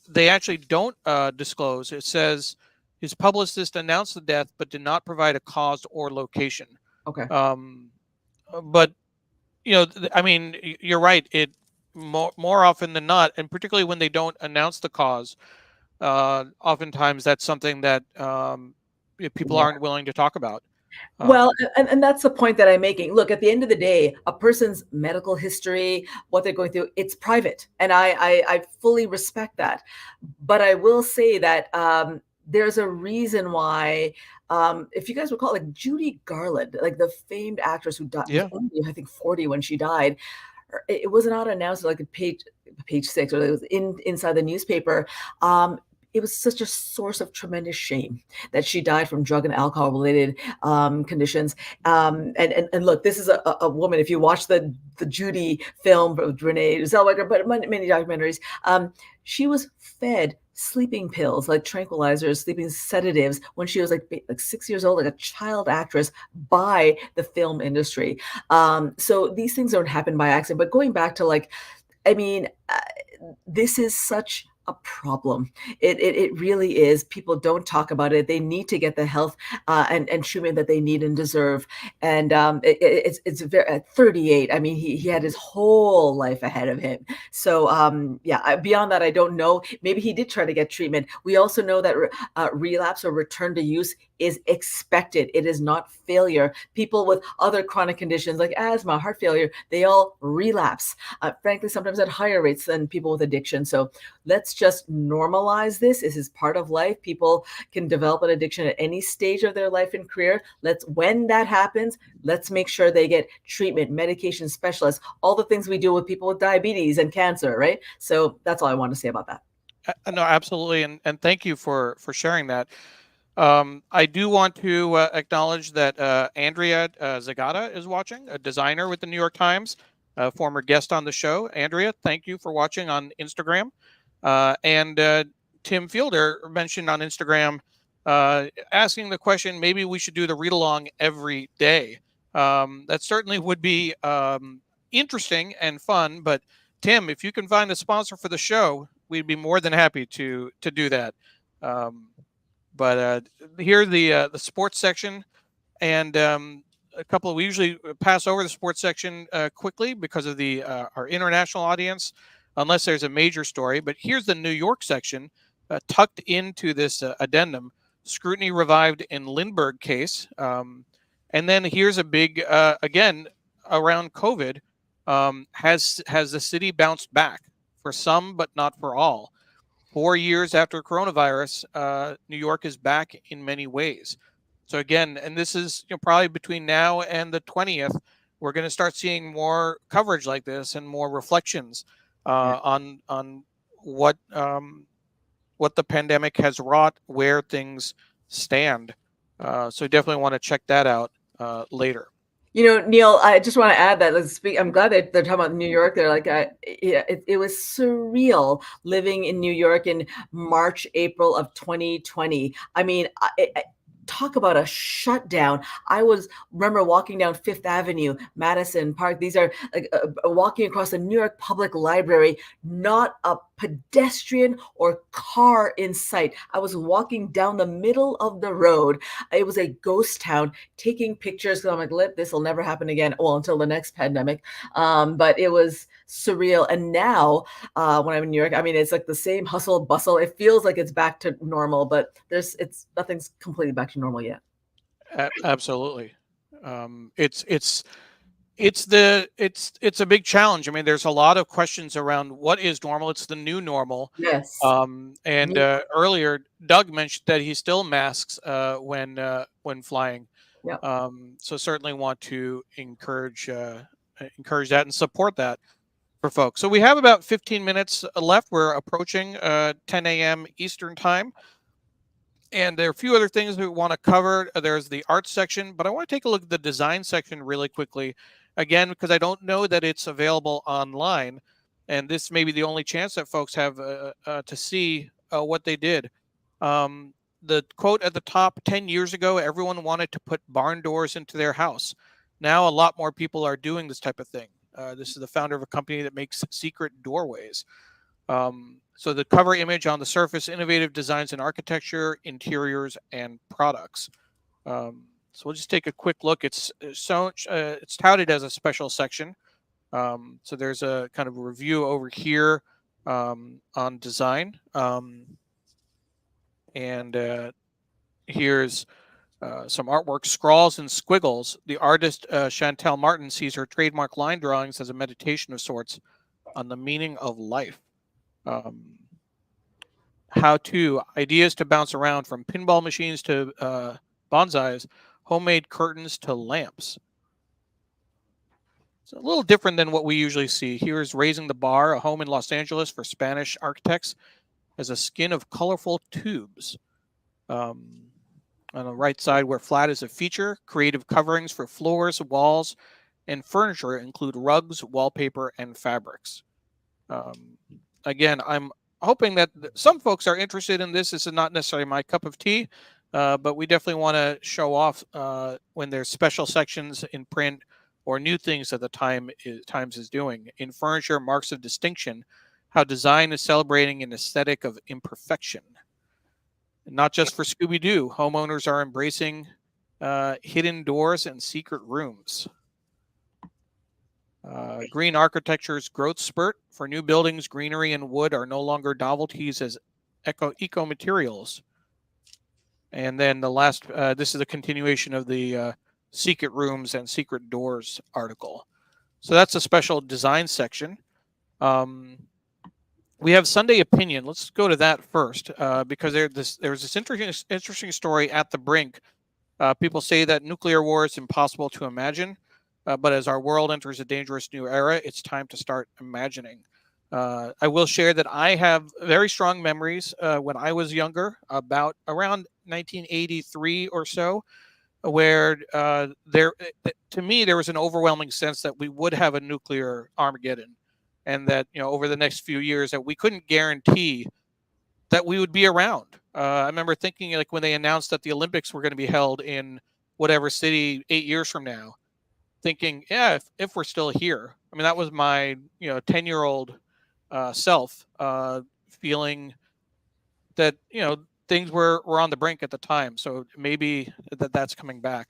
they actually don't disclose. It says his publicist announced the death, but did not provide a cause or location. Okay. Um, but I mean, you're right. It more often than not, and particularly when they don't announce the cause, oftentimes that's something that people Yeah. aren't willing to talk about. Well, Um, and that's the point that I'm making. Look, at the end of the day, a person's medical history, what they're going through, it's private, and I fully respect that. But I will say that there's a reason why. If you guys recall, like Judy Garland, like the famed actress who died, was yeah, only I think 40 when she died. It was not announced like at page 6, or it was inside the newspaper. Um, it was such a source of tremendous shame that she died from drug and alcohol related conditions. And look, this is a woman. If you watch the Judy film with Renee Zellweger, but many documentaries, she was fed sleeping pills like tranquilizers, sleeping sedatives when she was like 6 years old, like a child actress, by the film industry. So these things don't happen by accident. But going back to like, I mean, this is such a problem. It really is. People don't talk about it. They need to get the health and treatment that they need and deserve. And it's very, at 38. I mean, he had his whole life ahead of him. So yeah, beyond that, I don't know. Maybe he did try to get treatment. We also know that relapse or return to use is expected. It is not failure. People with other chronic conditions like asthma, heart failure, they all relapse. Frankly, sometimes at higher rates than people with addiction. So let's just normalize this. This is part of life. People can develop an addiction at any stage of their life and career. When that happens, let's make sure they get treatment, medication specialists, all the things we do with people with diabetes and cancer, right? So that's all I want to say about that. no, absolutely, and thank you for sharing that. I do want to acknowledge that Andrea Zagata is watching, a designer with the New York Times, a former guest on the show. Andrea, thank you for watching on Instagram. And Tim Fielder mentioned on Instagram, asking the question, maybe we should do the read along every day. That certainly would be interesting and fun. But Tim, if you can find a sponsor for the show, we'd be more than happy to do that. Um, but here the sports section, and we usually pass over the sports section quickly because of the our international audience, unless there's a major story. But here's the New York section tucked into this addendum: scrutiny revived in Lindbergh case, and then here's a big again around COVID. Has the city bounced back for some, but not for all? 4 years after coronavirus, New York is back in many ways. So again, and this is probably between now and the 20th, we're going to start seeing more coverage like this and more reflections Yeah. on what the pandemic has wrought, where things stand. So definitely want to check that out later. Neil, I just want to add that I'm glad that they're talking about New York. They're like, yeah, it was surreal living in New York in March, April of 2020. I mean, talk about a shutdown. Remember walking down Fifth Avenue, Madison Park. These are like walking across the New York Public Library, not a pedestrian or car in sight. I was walking down the middle of the road. It was a ghost town, taking pictures. So I'm like, this will never happen again. Well, until the next pandemic. But it was surreal. And now when I'm in New York, I mean, it's like the same hustle bustle. It feels like it's back to normal, but nothing's completely back to normal yet. Absolutely. It's a big challenge. I mean, there's a lot of questions around what is normal. It's the new normal. Yes. And earlier, Doug mentioned that he still masks when flying. Yeah. So certainly want to encourage that and support that for folks. So we have about 15 minutes left. We're approaching 10 a.m. Eastern time. And there are a few other things we want to cover. There's the art section, but I want to take a look at the design section really quickly. Again, because I don't know that it's available online. And this may be the only chance that folks have to see what they did. The quote at the top: 10 years ago, everyone wanted to put barn doors into their house. Now, a lot more people are doing this type of thing. This is the founder of a company that makes secret doorways. So the cover image on the surface: innovative designs in architecture, interiors, and products. So we'll just take a quick look. It's touted as a special section. So there's a kind of a review over here on design. And here's some artwork: scrawls and squiggles. The artist Chantal Martin sees her trademark line drawings as a meditation of sorts on the meaning of life. How-to ideas to bounce around, from pinball machines to bonsais, homemade curtains to lamps. It's a little different than what we usually see. Here's Raising the Bar, a home in Los Angeles for Spanish architects, as a skin of colorful tubes. On the right side, where flat is a feature, creative coverings for floors, walls, and furniture include rugs, wallpaper, and fabrics. Again, I'm hoping that some folks are interested in this. This is not necessarily my cup of tea, but we definitely want to show off when there's special sections in print or new things that the Times is doing. In furniture, marks of distinction, how design is celebrating an aesthetic of imperfection. Not just for Scooby-Doo, homeowners are embracing hidden doors and secret rooms. Green architecture's growth spurt. For new buildings, greenery and wood are no longer novelties as eco materials. And then the last, this is a continuation of the secret rooms and secret doors article. So that's a special design section. We have Sunday Opinion. Let's go to that first, because there was this interesting story at the brink. People say that nuclear war is impossible to imagine, but as our world enters a dangerous new era, it's time to start imagining. I will share that I have very strong memories when I was younger, about around 1983 or so, where to me there was an overwhelming sense that we would have a nuclear Armageddon, and that over the next few years that we couldn't guarantee that we would be around. I remember thinking, like, when they announced that the Olympics were going to be held in whatever city 8 years from now, thinking, yeah, if we're still here. I mean, that was my 10-year-old self feeling that things were on the brink at the time. So maybe that's coming back.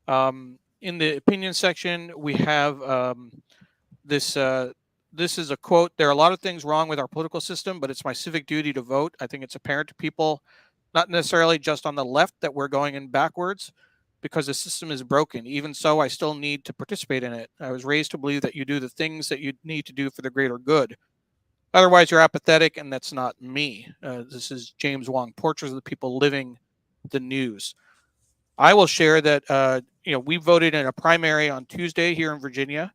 In the opinion section, we have this. This is a quote: "There are a lot of things wrong with our political system, but it's my civic duty to vote. I think it's apparent to people, not necessarily just on the left, that we're going in backwards because the system is broken. Even so, I still need to participate in it. I was raised to believe that you do the things that you need to do for the greater good. Otherwise, you're apathetic, and that's not me." This is James Wong, Portraits of the People Living the News. I will share that we voted in a primary on Tuesday here in Virginia.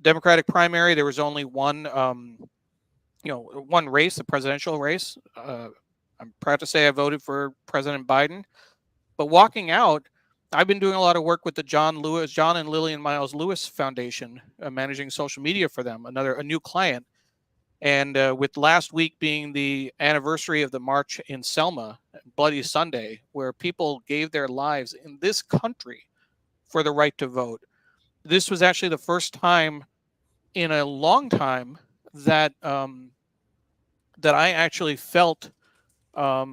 Democratic primary. There was only one race, the presidential race. I'm proud to say I voted for President Biden. But walking out, I've been doing a lot of work with the John and Lillian Miles Lewis Foundation, managing social media for them, a new client. And with last week being the anniversary of the march in Selma, Bloody Sunday, where people gave their lives in this country for the right to vote. This was actually the first time in a long time that that I actually felt, a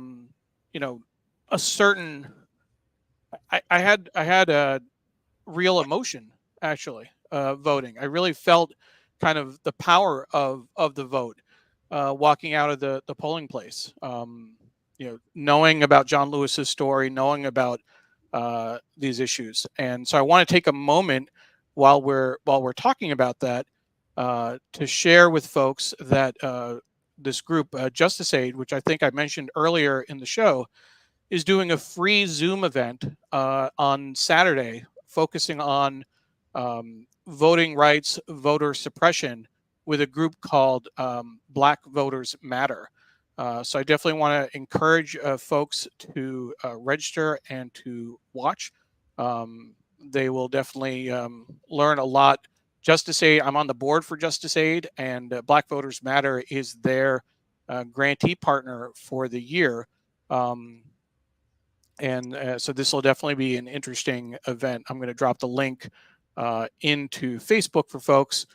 certain. I had a real emotion actually voting. I really felt kind of the power of the vote walking out of the polling place. Knowing about John Lewis's story, knowing about these issues, and so I want to take a moment while we're talking about that to share with folks that this group, Justice Aid, which I think I mentioned earlier in the show, is doing a free Zoom event on Saturday focusing on voting rights, voter suppression, with a group called Black Voters Matter. So I definitely want to encourage folks to register and to watch. They will definitely learn a lot. Justice Aid, I'm on the board for Justice Aid, and Black Voters Matter is their grantee partner for the year. So this will definitely be an interesting event. I'm going to drop the link into Facebook for folks.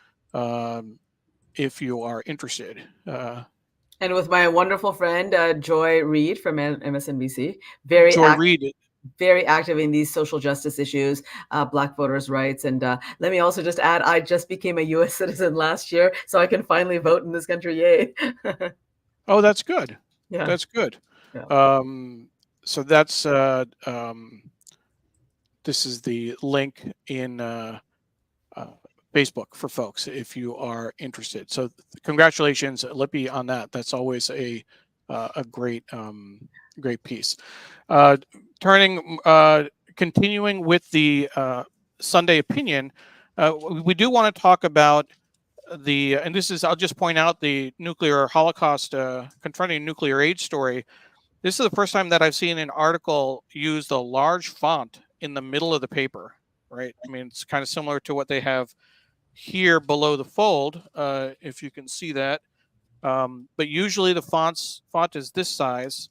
if you are interested. And with my wonderful friend, Joy Reid from MSNBC, very Joy active. Reid. Very active in these social justice issues, Black voters' rights. And let me also just add, I just became a U.S. citizen last year, so I can finally vote in this country. Yay. Oh, that's good. Yeah. That's good. Yeah. So that's this is the link in Facebook for folks if you are interested. So congratulations, Lipi, on that. That's always a great great piece. Continuing with the Sunday opinion, we do want to talk about and this is, I'll just point out the nuclear holocaust, confronting nuclear age story. This is the first time that I've seen an article use the large font in the middle of the paper, right? I mean, it's kind of similar to what they have here below the fold, if you can see that. But usually the font is this size.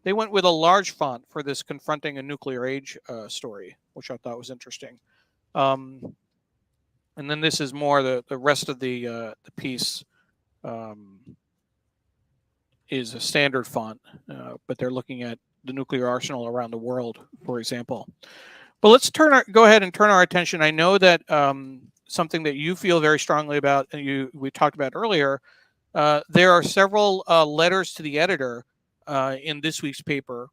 They went with a large font for this confronting a nuclear age story, which I thought was interesting. And then this is more the rest of the piece is a standard font, but they're looking at the nuclear arsenal around the world, for example. But let's go ahead and turn our attention. I know that something that you feel very strongly about, and we talked about earlier, there are several letters to the editor in this week's paper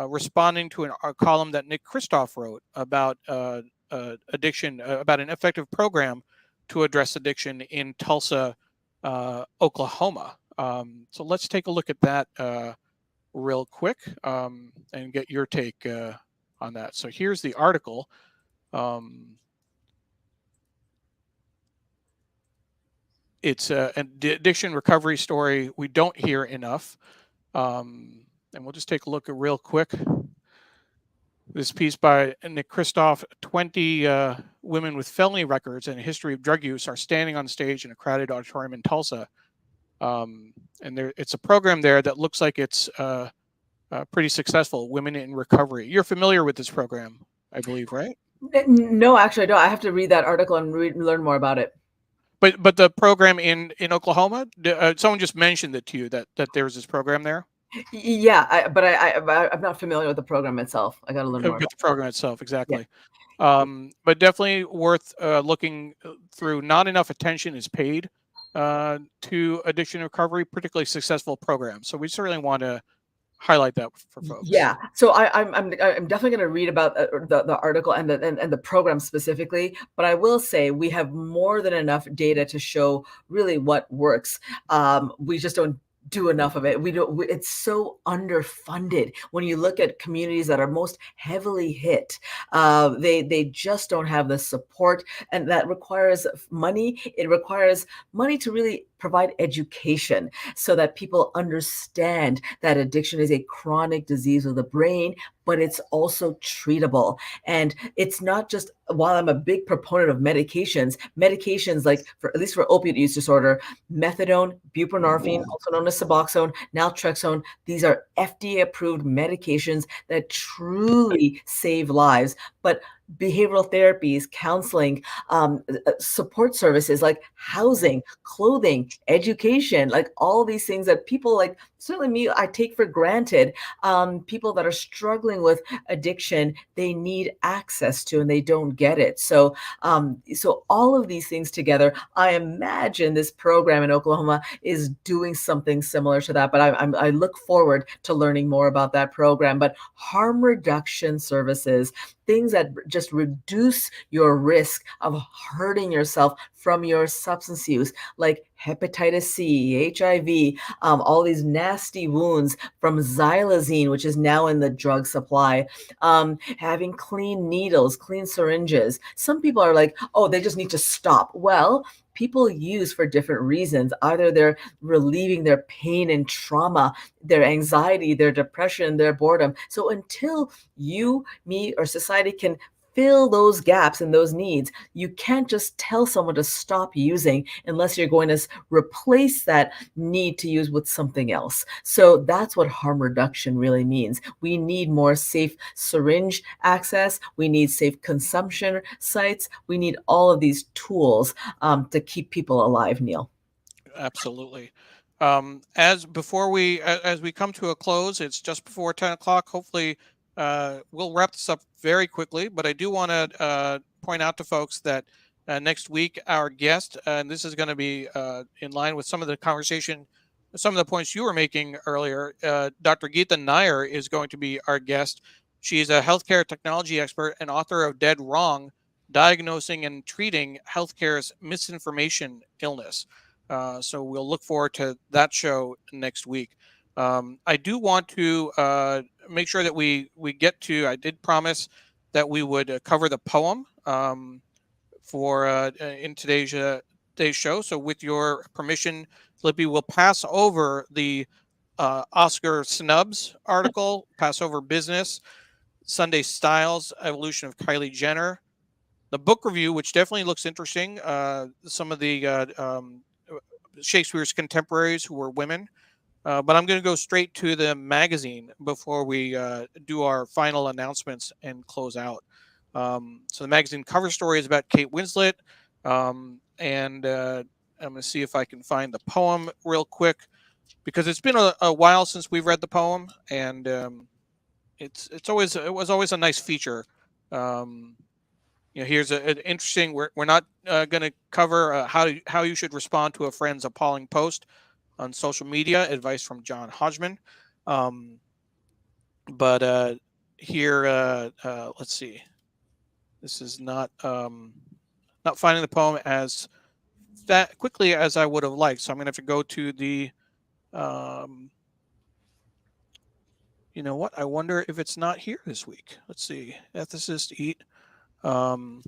responding to a column that Nick Kristof wrote about addiction, about an effective program to address addiction in Tulsa, Oklahoma. So let's take a look at that real quick and get your take on that. So here's the article. It's an addiction recovery story we don't hear enough. And we'll just take a look at real quick. This piece by Nick Kristof, 20 women with felony records and a history of drug use are standing on stage in a crowded auditorium in Tulsa. And it's a program there that looks like it's pretty successful, Women in Recovery. You're familiar with this program, I believe, right? No, actually, I don't. I have to read that article and learn more about it. But the program in Oklahoma, someone just mentioned it to you that there's this program there. Yeah, but I'm not familiar with the program itself. I got to learn more With the program itself, exactly. Yeah. But definitely worth looking through. Not enough attention is paid to addiction recovery, particularly successful programs. So we certainly want to highlight that for folks. Yeah, so I'm definitely going to read about the article and the program specifically, but I will say we have more than enough data to show really what works. We just don't do enough of it. It's so underfunded. When you look at communities that are most heavily hit, they just don't have the support, and that requires money. It requires money to really provide education so that people understand that addiction is a chronic disease of the brain, but it's also treatable. And it's not just, while I'm a big proponent of medications like, at least for opiate use disorder, methadone, buprenorphine, also known as Suboxone, naltrexone, these are FDA approved medications that truly save lives. But behavioral therapies, counseling, support services like housing, clothing, education, like all these things that people, like certainly me, I take for granted. People that are struggling with addiction, they need access to, and they don't get it. So all of these things together, I imagine this program in Oklahoma is doing something similar to that. But I look forward to learning more about that program. But harm reduction services, things that just reduce your risk of hurting yourself from your substance use, like hepatitis C, HIV, all these nasty wounds from xylazine, which is now in the drug supply, having clean needles, clean syringes. Some people are like, oh, they just need to stop. Well, people use for different reasons. Either they're relieving their pain and trauma, their anxiety, their depression, their boredom. So until you, me, or society can fill those gaps and those needs, you can't just tell someone to stop using unless you're going to replace that need to use with something else. So that's what harm reduction really means. We need more safe syringe access. We need safe consumption sites. We need all of these tools to keep people alive, Neil. Absolutely. As we come to a close, it's just before 10 o'clock. Hopefully, we'll wrap this up very quickly. But I do want to point out to folks that next week our guest, and this is going to be in line with some of the conversation, some of the points you were making earlier. Dr. Geeta Nair is going to be our guest. She's a healthcare technology expert and author of Dead Wrong: Diagnosing and Treating Healthcare's Misinformation Illness. So we'll look forward to that show next week. I do want to make sure that we get to. I did promise that we would cover the poem for in today's show. So with your permission, Lippy, we'll pass over the Oscar snubs article, pass over business, Sunday styles, evolution of Kylie Jenner, the book review, which definitely looks interesting. Some of the Shakespeare's contemporaries who were women. But I'm going to go straight to the magazine before we do our final announcements and close out. So the magazine cover story is about Kate Winslet. And I'm going to see if I can find the poem real quick, because it's been a while since we've read the poem, and it was always a nice feature. Here's an interesting. We're not going to cover how you should respond to a friend's appalling post on social media. Advice from John Hodgman. But here, let's see. This is not finding the poem as that quickly as I would have liked. So I'm going to have to go to the. You know what? I wonder if it's not here this week. Let's see. Ethicist eat. Well,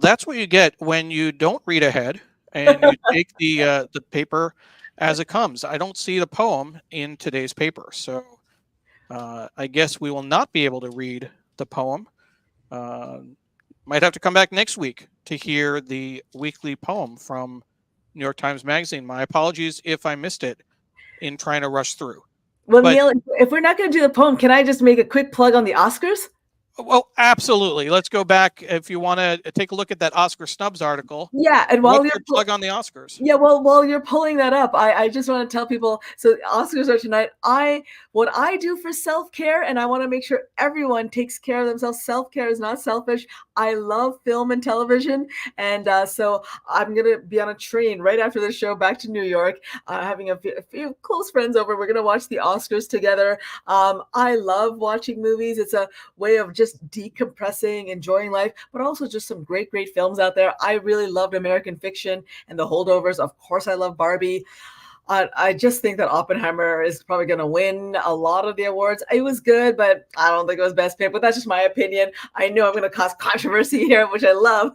that's what you get when you don't read ahead and you take the paper as it comes. I don't see the poem in today's paper, so I guess we will not be able to read the poem. Might have to come back next week to hear the weekly poem from New York Times Magazine. My apologies if I missed it in trying to rush through. Well, Neil, if we're not going to do the poem, can I just make a quick plug on the Oscars? Well, absolutely. Let's go back if you want to take a look at that Oscar snubs article. Yeah, and while what's your plug on the Oscars? Yeah, well, while you're pulling that up, I just want to tell people. So Oscars are tonight. What I do for self-care, and I want to make sure everyone takes care of themselves. Self-care is not selfish. I love film and television, and so I'm gonna be on a train right after the show back to New York, having a few close friends over. We're gonna watch the Oscars together. I love watching movies. It's a way of just decompressing, enjoying life, but also just some great films out there. I really loved American Fiction and The Holdovers. Of course, I love Barbie. I just think that Oppenheimer is probably going to win a lot of the awards. It was good, but I don't think it was best pick. But that's just my opinion. I know I'm going to cause controversy here, which I love.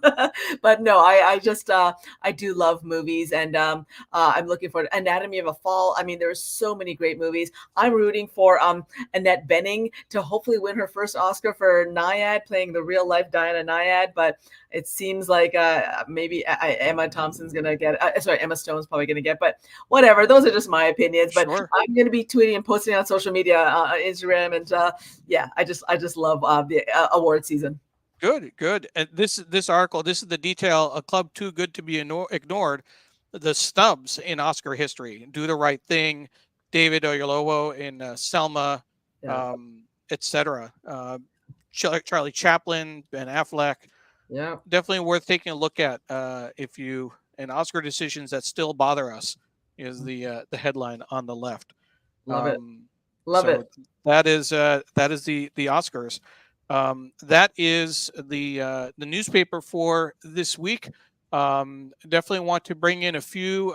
But no, I do love movies, and I'm looking for Anatomy of a Fall. I mean, there's so many great movies. I'm rooting for Annette Bening to hopefully win her first Oscar for Naiad, playing the real life Diana Naiad. But it seems like maybe Emma Thompson's going to get. Emma Stone's probably going to get. But whatever. Those are just my opinions, but sure. I'm going to be tweeting and posting on social media, Instagram, and I just love the award season. Good. And this article, this is the detail: a club too good to be ignored. The snubs in Oscar history: Do the Right Thing, David Oyelowo in Selma, etc. Charlie Chaplin, Ben Affleck. Yeah, definitely worth taking a look at. And Oscar decisions that still bother us is the headline on the left. Love it. That is the Oscars. That is the newspaper for this week. Definitely want to bring in a few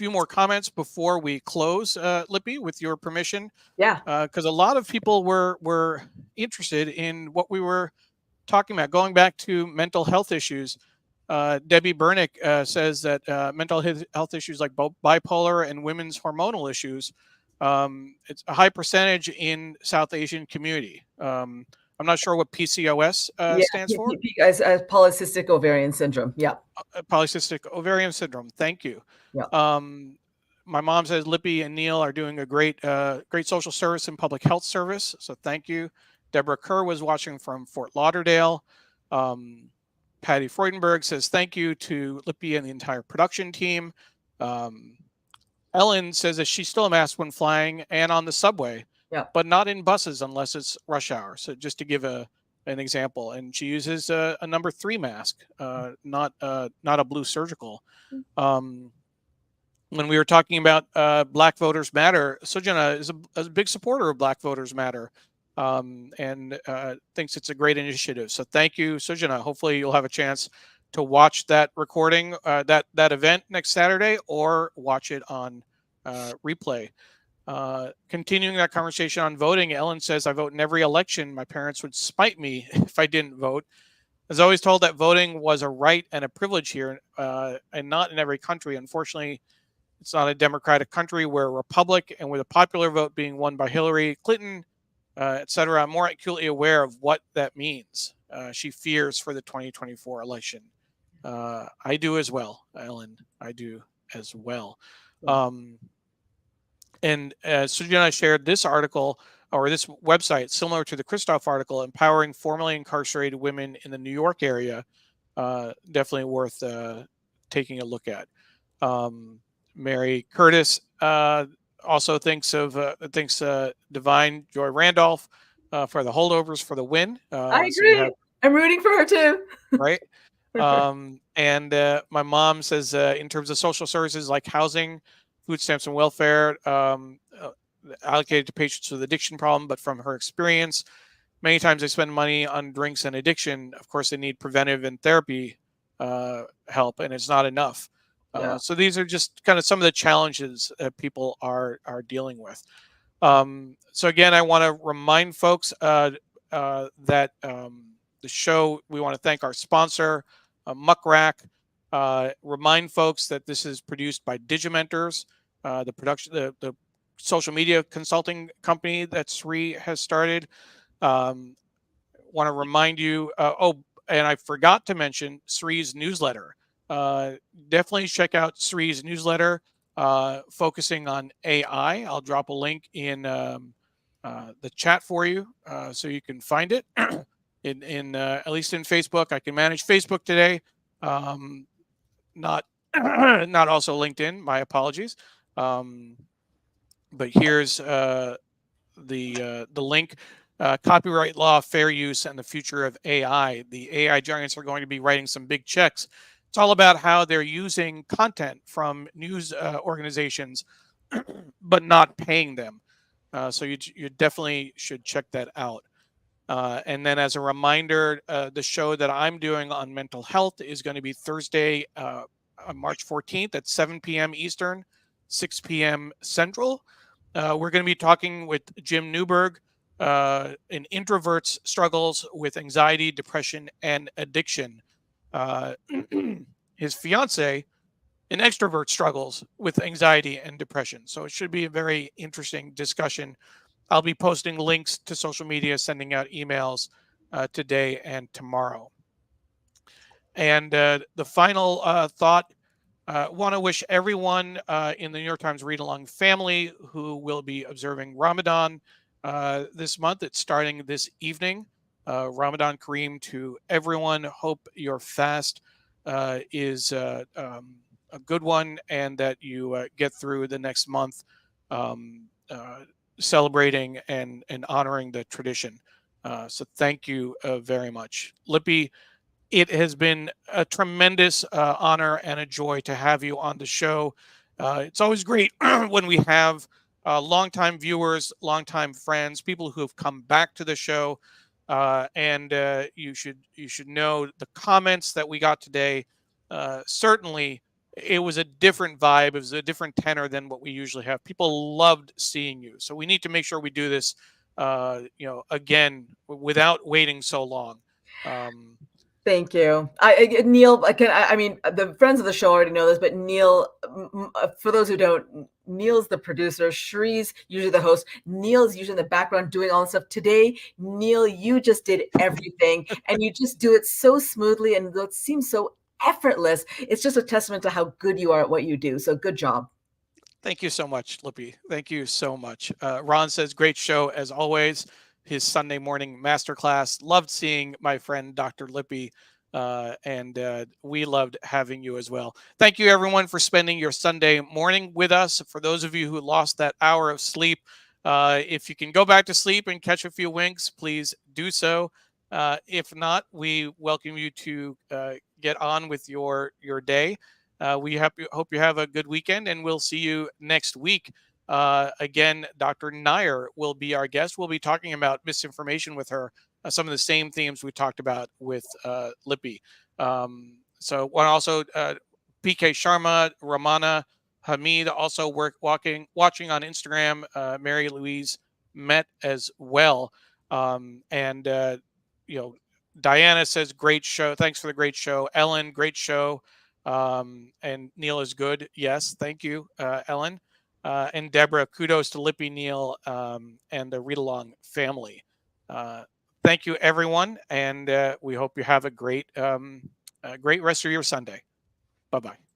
more comments before we close, Lippy, with your permission. Yeah. Because a lot of people were interested in what we were talking about, going back to mental health issues. Debbie Bernick says that mental health issues like bipolar and women's hormonal issues, it's a high percentage in South Asian community. I'm not sure what PCOS stands for. As polycystic ovarian syndrome. Yeah. Polycystic ovarian syndrome. Thank you. Yeah. My mom says Lippy and Neil are doing a great social service and public health service. So thank you. Deborah Kerr was watching from Fort Lauderdale. Patty Freudenberg says thank you to Lippy and the entire production team. Ellen says that she's still a mask when flying and on the subway, but not in buses unless it's rush hour. So just to give an example, and she uses a number 3 mask, not a blue surgical. When we were talking about Black Voters Matter, Sujana is a big supporter of Black Voters Matter, and thinks it's a great initiative. So thank you, Sujana. Hopefully you'll have a chance to watch that recording, that event next Saturday, or watch it on replay. Continuing that conversation on voting, Ellen says, I vote in every election. My parents would spite me if I didn't vote. I was always told that voting was a right and a privilege here, and not in every country. Unfortunately, it's not a democratic country. We're a republic, and with a popular vote being won by Hillary Clinton, etc., I'm more acutely aware of what that means. She fears for the 2024 election. I do as well, Ellen. I do as well. And Sujana shared this article, or this website, similar to the Christoph article, empowering formerly incarcerated women in the New York area. Definitely worth taking a look at. Mary Curtis also thinks Divine Joy Randolph for the holdovers for the win. I agree. I'm rooting for her too. Right. And my mom says in terms of social services like housing, food stamps, and welfare allocated to patients with addiction problem, but from her experience, many times they spend money on drinks and addiction. Of course, they need preventive and therapy help, and it's not enough. So these are just kind of some of the challenges people are dealing with. So again, I want to remind folks that the show, we want to thank our sponsor, Muckrack. Remind folks that this is produced by Digimentors, the social media consulting company that Sri has started. Want to remind you, and I forgot to mention Sri's newsletter. Definitely check out Sri's newsletter focusing on AI. I'll drop a link in the chat for you so you can find it. in at least in Facebook. I can manage Facebook today, not also LinkedIn. My apologies. But here's the link. Copyright law, fair use, and the future of AI. The AI giants are going to be writing some big checks. It's all about how they're using content from news organizations, but not paying them. So you definitely should check that out. And then as a reminder, the show that I'm doing on mental health is going to be Thursday, March 14th at 7 p.m. Eastern, 6 p.m. Central. We're going to be talking with Jim Newberg, an introvert's struggles with anxiety, depression, and addiction. His fiance, an extrovert, struggles with anxiety and depression. So it should be a very interesting discussion. I'll be posting links to social media, sending out emails today and tomorrow. And the final thought, want to wish everyone in the New York Times Read Along family who will be observing Ramadan this month. It's starting this evening. Ramadan Kareem to everyone. Hope your fast is a good one, and that you get through the next month celebrating and honoring the tradition. So thank you very much. Lippy, it has been a tremendous honor and a joy to have you on the show. It's always great when we have longtime viewers, longtime friends, people who have come back to the show. And you should know the comments that we got today. Certainly, it was a different vibe. It was a different tenor than what we usually have. People loved seeing you. So we need to make sure we do this, again, without waiting so long. Thank you. Neil, I mean, the friends of the show already know this, but Neil, for those who don't, Neil's the producer. Shree's usually the host. Neil's usually in the background doing all the stuff. Today, Neil, you just did everything, and you just do it so smoothly, and it seems so effortless. It's just a testament to how good you are at what you do. So good job. Thank you so much, Lippy. Thank you so much. Ron says, great show as always. His Sunday morning masterclass. Loved seeing my friend Dr. Lippy. and we loved having you as well. Thank you, everyone, for spending your Sunday morning with us. For those of you who lost that hour of sleep, if you can go back to sleep and catch a few winks, please do so. If not, we welcome you to get on with your day. We hope you have a good weekend, and we'll see you next week. Again, Dr. Nair will be our guest. We'll be talking about misinformation with her, some of the same themes we talked about with Lipi. So, also PK Sharma, Ramana Hamid, also watching on Instagram. Mary Louise Met as well, and Diana says, great show. Thanks for the great show. Ellen, great show. And Neil is good. Yes, thank you, Ellen. And Deborah, kudos to Lippy, Neil, and the Read Along family. Thank you, everyone. And we hope you have a great rest of your Sunday. Bye-bye.